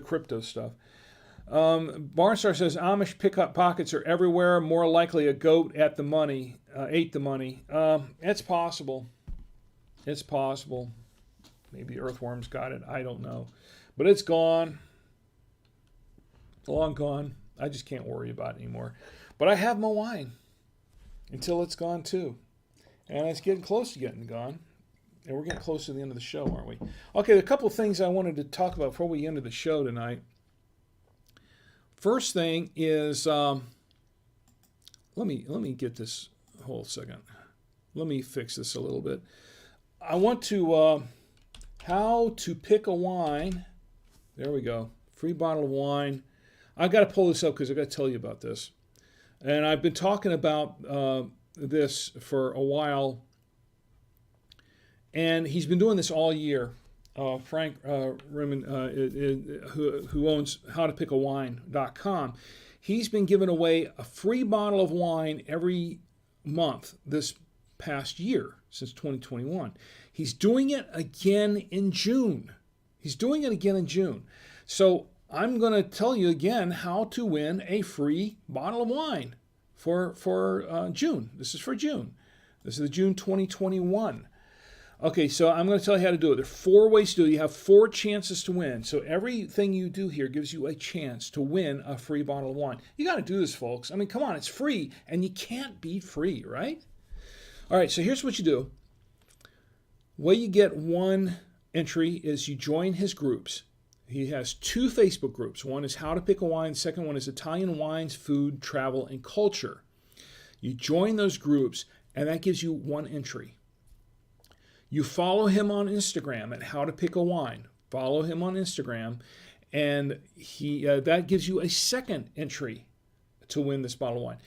crypto stuff. Barnstar says Amish pickpockets are everywhere. More likely a goat ate the money. It's possible. It's possible. Maybe earthworms got it. I don't know. But it's gone. It's long gone. I just can't worry about it anymore. But I have my wine until it's gone too. And it's getting close to getting gone. And we're getting close to the end of the show, aren't we? Okay, a couple of things I wanted to talk about before we end the show tonight. First thing is, let me get this. Hold a second. Let me fix this a little bit. I want to, how to pick a wine. There we go. Free bottle of wine. I've got to pull this up because I've got to tell you about this. And I've been talking about this for a while. And he's been doing this all year. Frank Raymond, who owns howtopickawine.com, he's been giving away a free bottle of wine every month this past year, since 2021. He's doing it again in June. So I'm going to tell you again how to win a free bottle of wine for June. This is for June. This is the June 2021. Okay, so I'm going to tell you how to do it. There are 4 ways to do it. You have 4 chances to win. So everything you do here gives you a chance to win a free bottle of wine. You got to do this, folks. I mean, come on, it's free, and you can't beat free, right? All right, so here's what you do. Way you get one entry is you join his groups. He has 2 Facebook groups. One is How to Pick a Wine. The second one is Italian Wines, Food, Travel, and Culture. You join those groups, and that gives you 1 entry. You follow him on Instagram at How to Pick a Wine. Follow him on Instagram, and that gives you a 2nd entry to win this bottle of wine.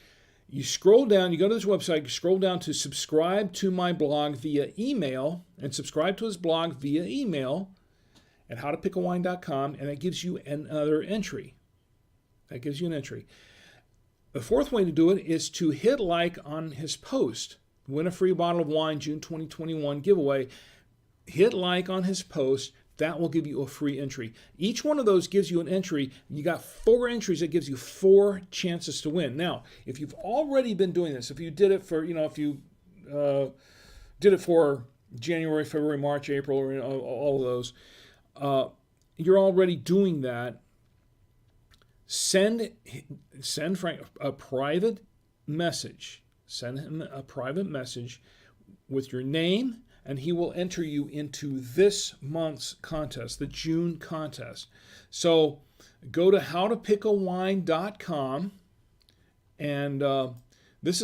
You scroll down, you go to this website, you scroll down to subscribe to my blog via email, and subscribe to his blog via email at howtopickawine.com, and that gives you another entry. The 4th way to do it is to hit like on his post. Win a free bottle of wine, June 2021 giveaway. Hit like on his post. That will give you a free entry. Each one of those gives you an entry. You got 4 entries. That gives you 4 chances to win. Now, if you've already been doing this, if you did it for, if you did it for January, February, March, April, or all of those, you're already doing that. Send Frank a private message. Send him a private message with your name, and he will enter you into this month's contest, the June contest. So go to howtopickawine.com, and this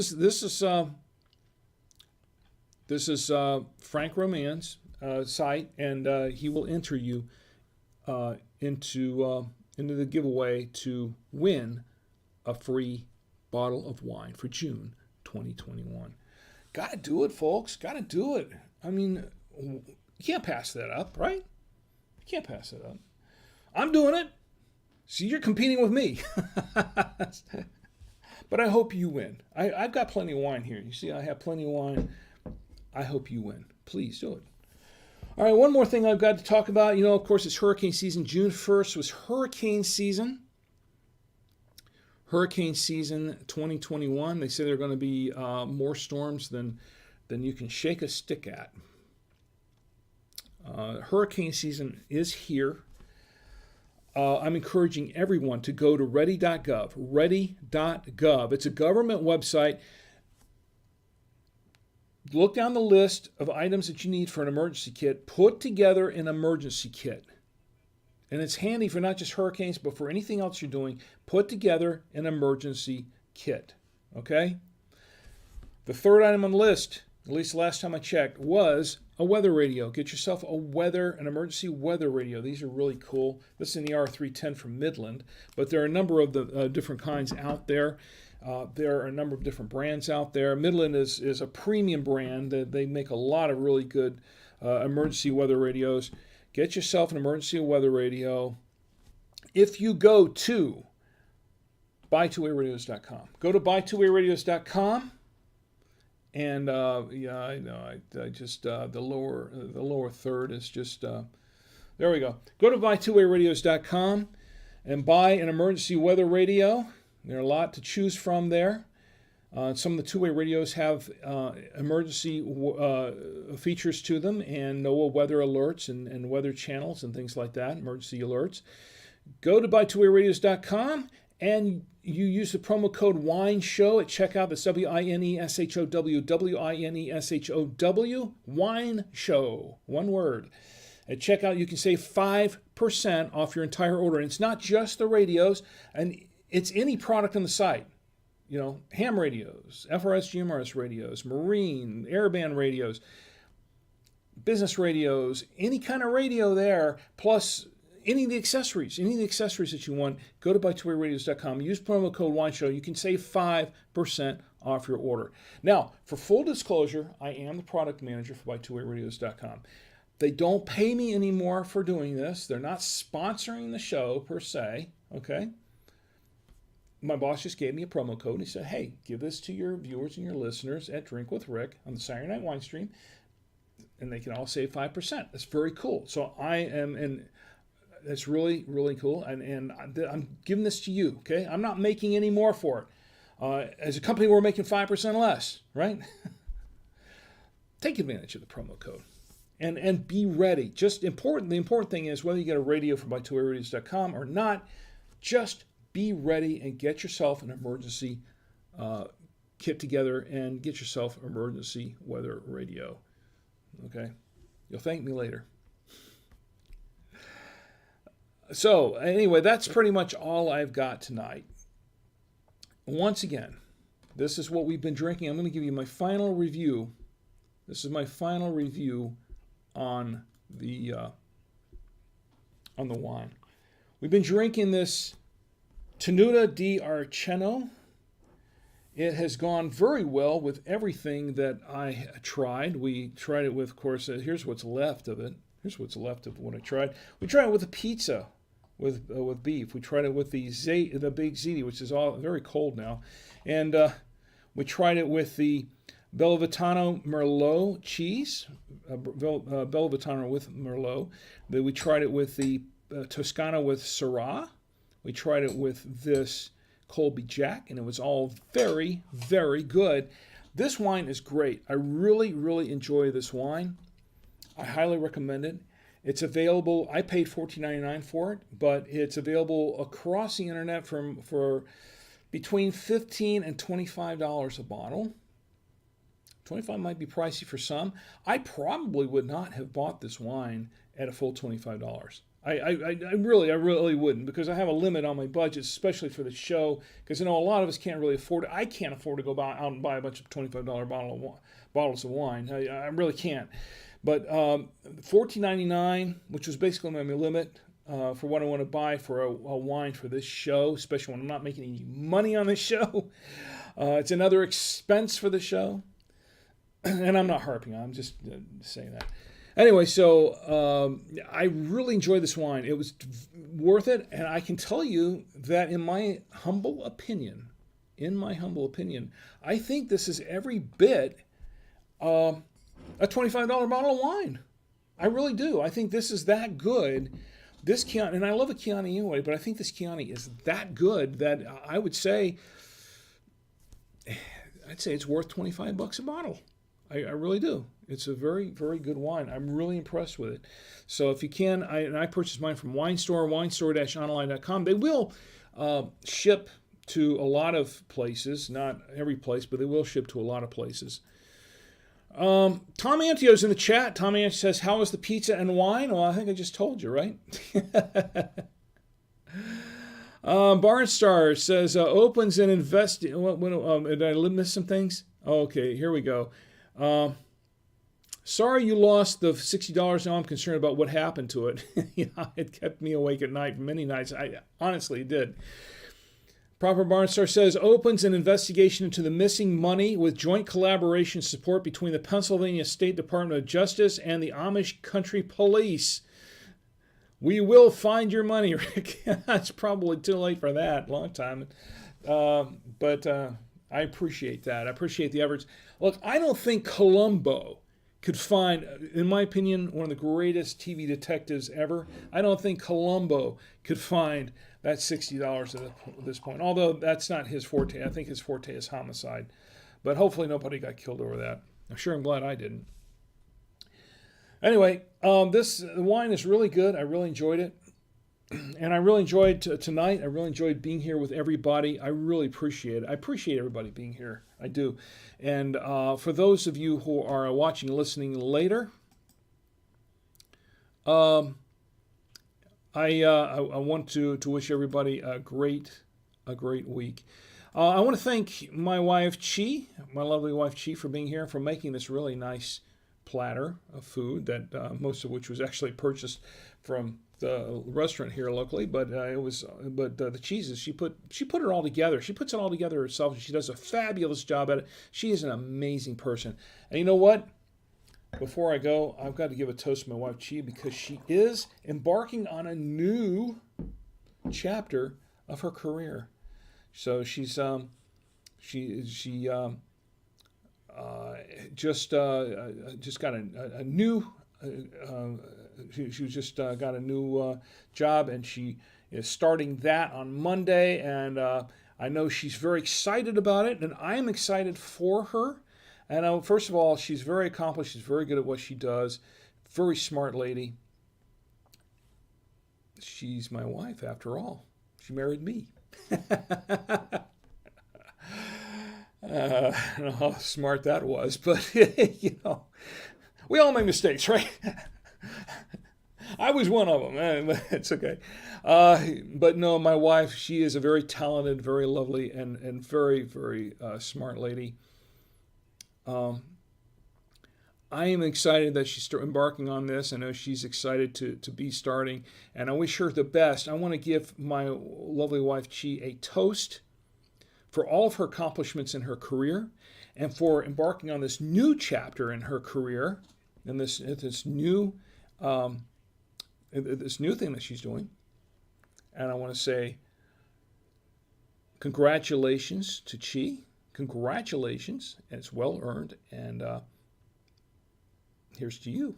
is Frank Roman's site, and he will enter you into the giveaway to win a free bottle of wine for June 2021. Got to do it, folks. Got to do it. I mean, you can't pass that up, right? You can't pass that up. I'm doing it. So you're competing with me. But I hope you win. I've got plenty of wine here. You see, I have plenty of wine. I hope you win. Please do it. All right, one more thing I've got to talk about. Of course, it's hurricane season. June 1st was hurricane season. Hurricane season 2021. They say there are going to be more storms than you can shake a stick at. Hurricane season is here. I'm encouraging everyone to go to ready.gov. Ready.gov. It's a government website. Look down the list of items that you need for an emergency kit. Put together an emergency kit. And it's handy for not just hurricanes, but for anything else you're doing. Put together an emergency kit. Okay? The third item on the list, at least the last time I checked, was a weather radio. Get yourself an emergency weather radio. These are really cool. This is an ER310 from Midland, but there are a number of the different kinds out there. There are a number of different brands out there. Midland is a premium brand. They make a lot of really good emergency weather radios. Get yourself an emergency weather radio. If you go to buy2wayradios.com, go to buy2wayradios.com. And yeah, I know. I just the lower third is just there we go. Go to buy2wayradios.com and buy an emergency weather radio. There are a lot to choose from there. Some of the two-way radios have emergency features to them, and NOAA weather alerts and weather channels and things like that. Emergency alerts. Go to buy2wayradios.com. And you use the promo code WINESHOW at checkout. That's WINESHOW, WINESHOW, Wine Show, one word. At checkout, you can save 5% off your entire order. And it's not just the radios, and it's any product on the site. Ham radios, FRS, GMRS radios, marine, airband radios, business radios, any kind of radio there, plus any of the accessories that you want. Go to buy2wayradios.com. Use promo code WINESHOW. You can save 5% off your order. Now, for full disclosure, I am the product manager for buy2wayradios.com. They don't pay me anymore for doing this. They're not sponsoring the show per se, okay? My boss just gave me a promo code. He said, hey, give this to your viewers and your listeners at Drink with Rick on the Saturday Night Wine Stream, and they can all save 5%. That's very cool. So I am... and that's really, really cool, and I'm giving this to you, okay? I'm not making any more for it. As a company, we're making 5% less, right? Take advantage of the promo code, and be ready. The important thing is whether you get a radio from buy2wayradios.com or not, just be ready and get yourself an emergency kit together and get yourself an emergency weather radio, okay? You'll thank me later. So, anyway, that's pretty much all I've got tonight. Once again, this is what we've been drinking. I'm going to give you my final review. This is my final review on the wine. We've been drinking this Tenuta di Arceno. It has gone very well with everything that I tried. We tried it with, of course, here's what's left of it. Here's what's left of what I tried. We tried it with a pizza with beef. We tried it with the big ziti, which is all very cold now. And we tried it with the Bellavitano Merlot cheese, Bellavitano with Merlot. Then we tried it with the Toscano with Syrah. We tried it with this Colby Jack, and it was all very, very good. This wine is great. I really, really enjoy this wine. I highly recommend it. It's available. I paid $14.99 for it, but it's available across the internet for between $15 and $25 a bottle. $25 might be pricey for some. I probably would not have bought this wine at a full $25. I really wouldn't, because I have a limit on my budget, especially for the show, because a lot of us can't really afford it. I can't afford to go out and buy a bunch of $25 bottles of wine. I really can't. But $14.99, which was basically my limit for what I want to buy for a wine for this show, especially when I'm not making any money on this show. It's another expense for the show. And I'm not harping on, I'm just saying that. Anyway, so I really enjoyed this wine. It was worth it, and I can tell you that in my humble opinion, I think this is every bit a $25 bottle of wine. I really do. I think this is that good. This Chianti, and I love a Chianti anyway, but I think this Chianti is that good that I would say, it's worth $25 a bottle. I really do. It's a very, very good wine. I'm really impressed with it. So if you can, I purchased mine from winestore-online.com. They will ship to a lot of places, not every place, but they will ship to a lot of places. Tom Antio's in the chat. Tom Antio says, how is the pizza and wine? Well, I think I just told you, right? Barnstar says, opens and invest. Did I miss some things? Okay, here we go. Sorry you lost the $60. Now I'm concerned about what happened to it. It kept me awake at night many nights. I honestly did. Proper Barnstar says, opens an investigation into the missing money with joint collaboration support between the Pennsylvania State Department of Justice and the Amish Country Police. We will find your money, Rick. It's probably too late for that. Long time. But I appreciate that. I appreciate the efforts. Look, I don't think Columbo could find, in my opinion, one of the greatest TV detectives ever. I don't think Columbo could find that $60 at this point. Although that's not his forte. I think his forte is homicide. But hopefully nobody got killed over that. I'm glad I didn't. Anyway, the wine is really good. I really enjoyed it. And I really enjoyed tonight. I really enjoyed being here with everybody. I really appreciate it. I appreciate everybody being here. I do. And for those of you who are watching and listening later, I want to wish everybody a great week. I want to thank my wife, Chi, my lovely wife, Chi, for being here, for making this really nice platter of food that most of which was actually purchased from the restaurant here locally, but the cheeses she put it all together. She puts it all together herself, and she does a fabulous job at it. She is an amazing person. And you know what? Before I go, I've got to give a toast to my wife Chi, because she is embarking on a new chapter of her career. So she's just got a new. She just got a new job, and she is starting that on Monday. And I know she's very excited about it, and I am excited for her. And first of all, she's very accomplished. She's very good at what she does. Very smart lady. She's my wife, after all. She married me. I don't know how smart that was, but we all make mistakes, right? I was one of them. It's okay. But no, my wife, she is a very talented, very lovely, and very, very smart lady. I am excited that she's embarking on this. I know she's excited to be starting, and I wish her the best. I want to give my lovely wife, Chi, a toast for all of her accomplishments in her career, and for embarking on this new chapter in her career, and this new thing that she's doing. And I want to say congratulations to Chi. Congratulations, and it's well earned. And here's to you.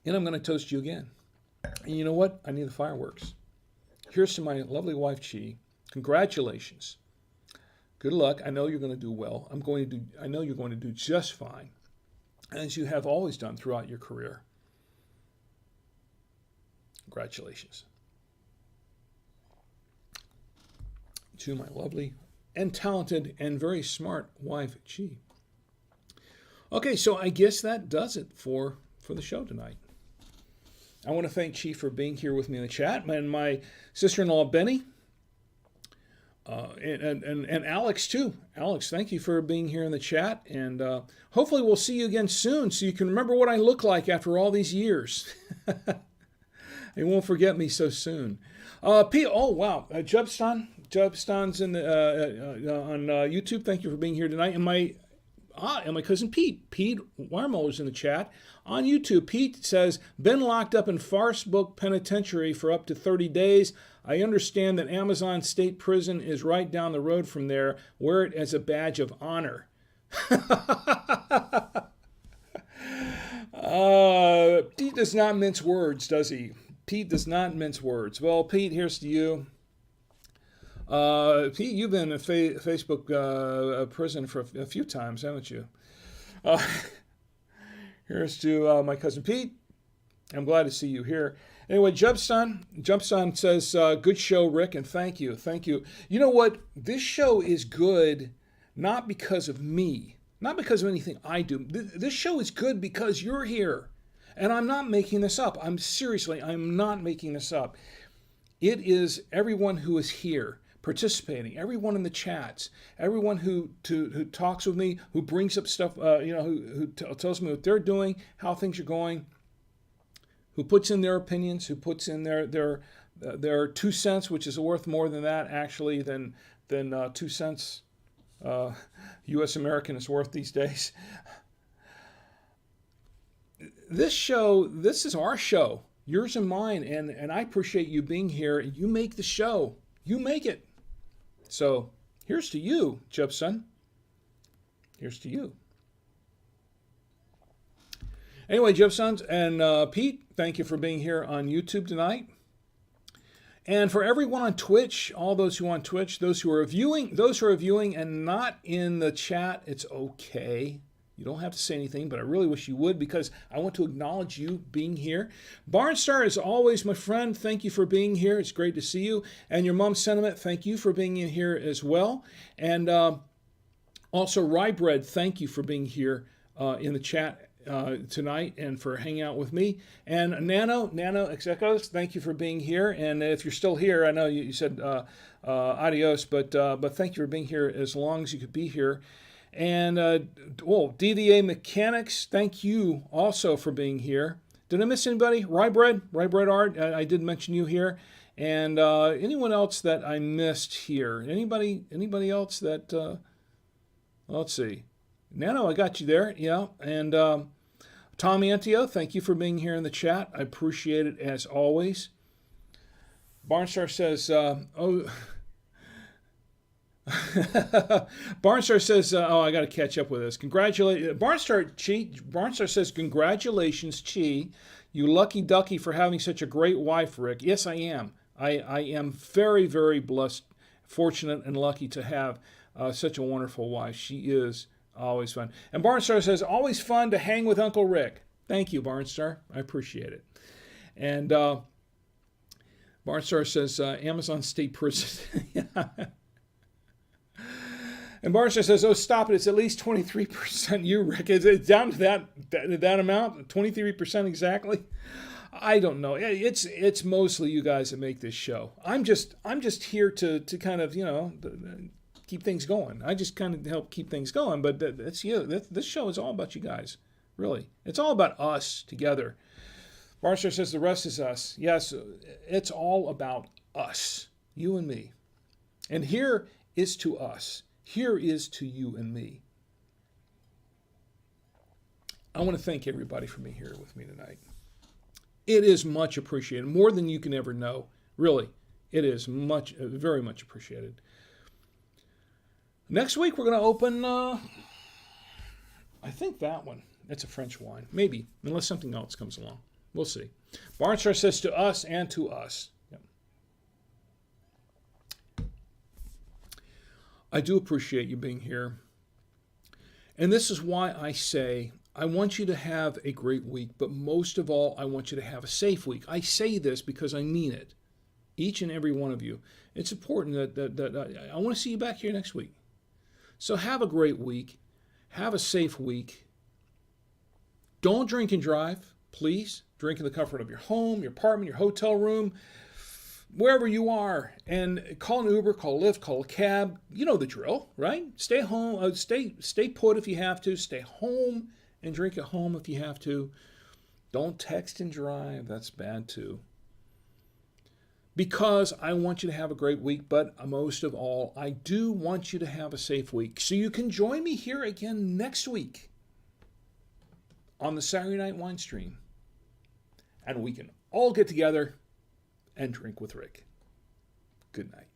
And I'm going to toast you again. And you know what? I need the fireworks. Here's to my lovely wife, Chi. Congratulations. Good luck. I know you're going to do well. I know you're going to do just fine, as you have always done throughout your career. Congratulations. To my lovely and talented and very smart wife, Chi. Okay, so I guess that does it for the show tonight. I want to thank Chi for being here with me in the chat, and my sister-in-law, Benny. And Alex too. Alex, thank you for being here in the chat, and hopefully we'll see you again soon, so you can remember what I look like after all these years. You won't forget me so soon. Pete, oh wow, Jubston's in the on YouTube. Thank you for being here tonight. And my cousin Pete Warmoller's in the chat on YouTube. Pete says, been locked up in Farcebook Penitentiary for up to 30 days. I understand that Amazon State Prison is right down the road from there. Wear it as a badge of honor. Pete does not mince words, does he? Pete does not mince words. Well, Pete, here's to you. Pete, you've been in Facebook prison for a few times, haven't you? Here's to my cousin Pete. I'm glad to see you here. Anyway, Jumpson says, good show, Rick, and thank you. You know what? This show is good not because of me, not because of anything I do. This show is good because you're here. And I'm not making this up. I'm not making this up. It is everyone who is here participating, everyone in the chats, everyone who talks with me, who brings up stuff, who tells me what they're doing, how things are going, who puts in their opinions, who puts in their 2 cents, which is worth more than that actually than 2 cents U.S. American is worth these days. This is our show, yours and mine, and I appreciate you being here. You make the show. You make it. So here's to you, Jebson. Here's to you. Anyway, Jebsons and Pete, thank you for being here on YouTube tonight. And for everyone on Twitch, all those who are on Twitch, those who are viewing and not in the chat, it's okay. You don't have to say anything, but I really wish you would, because I want to acknowledge you being here. Barnstar, as always, my friend, thank you for being here. It's great to see you. And your mom Sentiment, thank you for being in here as well. And also, Rye Bread, thank you for being here in the chat tonight and for hanging out with me. And Nano Execos, thank you for being here. And if you're still here, I know you said adios, but thank you for being here as long as you could be here. And DVA Mechanics, thank you also for being here. Did I miss anybody? Rye Bread Art, I did mention you here. And anyone else that I missed here? Anybody else that? Let's see. Nano, I got you there. Yeah. And Tom Antio, thank you for being here in the chat. I appreciate it as always. Barnstar says, Barnstar says, I got to catch up with this. Barnstar says, congratulations, Chi. You lucky ducky for having such a great wife, Rick. Yes, I am. I am very, very blessed, fortunate, and lucky to have such a wonderful wife. She is always fun. And Barnstar says, always fun to hang with Uncle Rick. Thank you, Barnstar. I appreciate it. And Barnstar says, Amazon State Prison. And Barnstar says, oh, stop it. It's at least 23% you, Rick. Is it down to that amount? 23% exactly? I don't know. It's mostly you guys that make this show. I'm just here to kind of, keep things going. I just kind of help keep things going, but that's you. This show is all about you guys, really. It's all about us together. Barnstar says the rest is us. Yes, it's all about us, you and me. And here is to us. Here is to you and me. I want to thank everybody for being here with me tonight. It is much appreciated, more than you can ever know. Really, it is very much appreciated. Next week, we're going to open, I think that one. It's a French wine. Maybe, unless something else comes along. We'll see. Barnstar says to us and to us. Yep. I do appreciate you being here. And this is why I say, I want you to have a great week, but most of all, I want you to have a safe week. I say this because I mean it. Each and every one of you. It's important that I want to see you back here next week. So have a great week. Have a safe week. Don't drink and drive, please. Drink in the comfort of your home, your apartment, your hotel room. wherever you are, and call an Uber, call a Lyft, call a cab. You know the drill, right? Stay home, stay put if you have to. Stay home and drink at home if you have to. Don't text and drive. That's bad too. Because I want you to have a great week, but most of all, I do want you to have a safe week. So you can join me here again next week on the Saturday Night Wine Stream. And we can all get together and drink with Rick. Good night.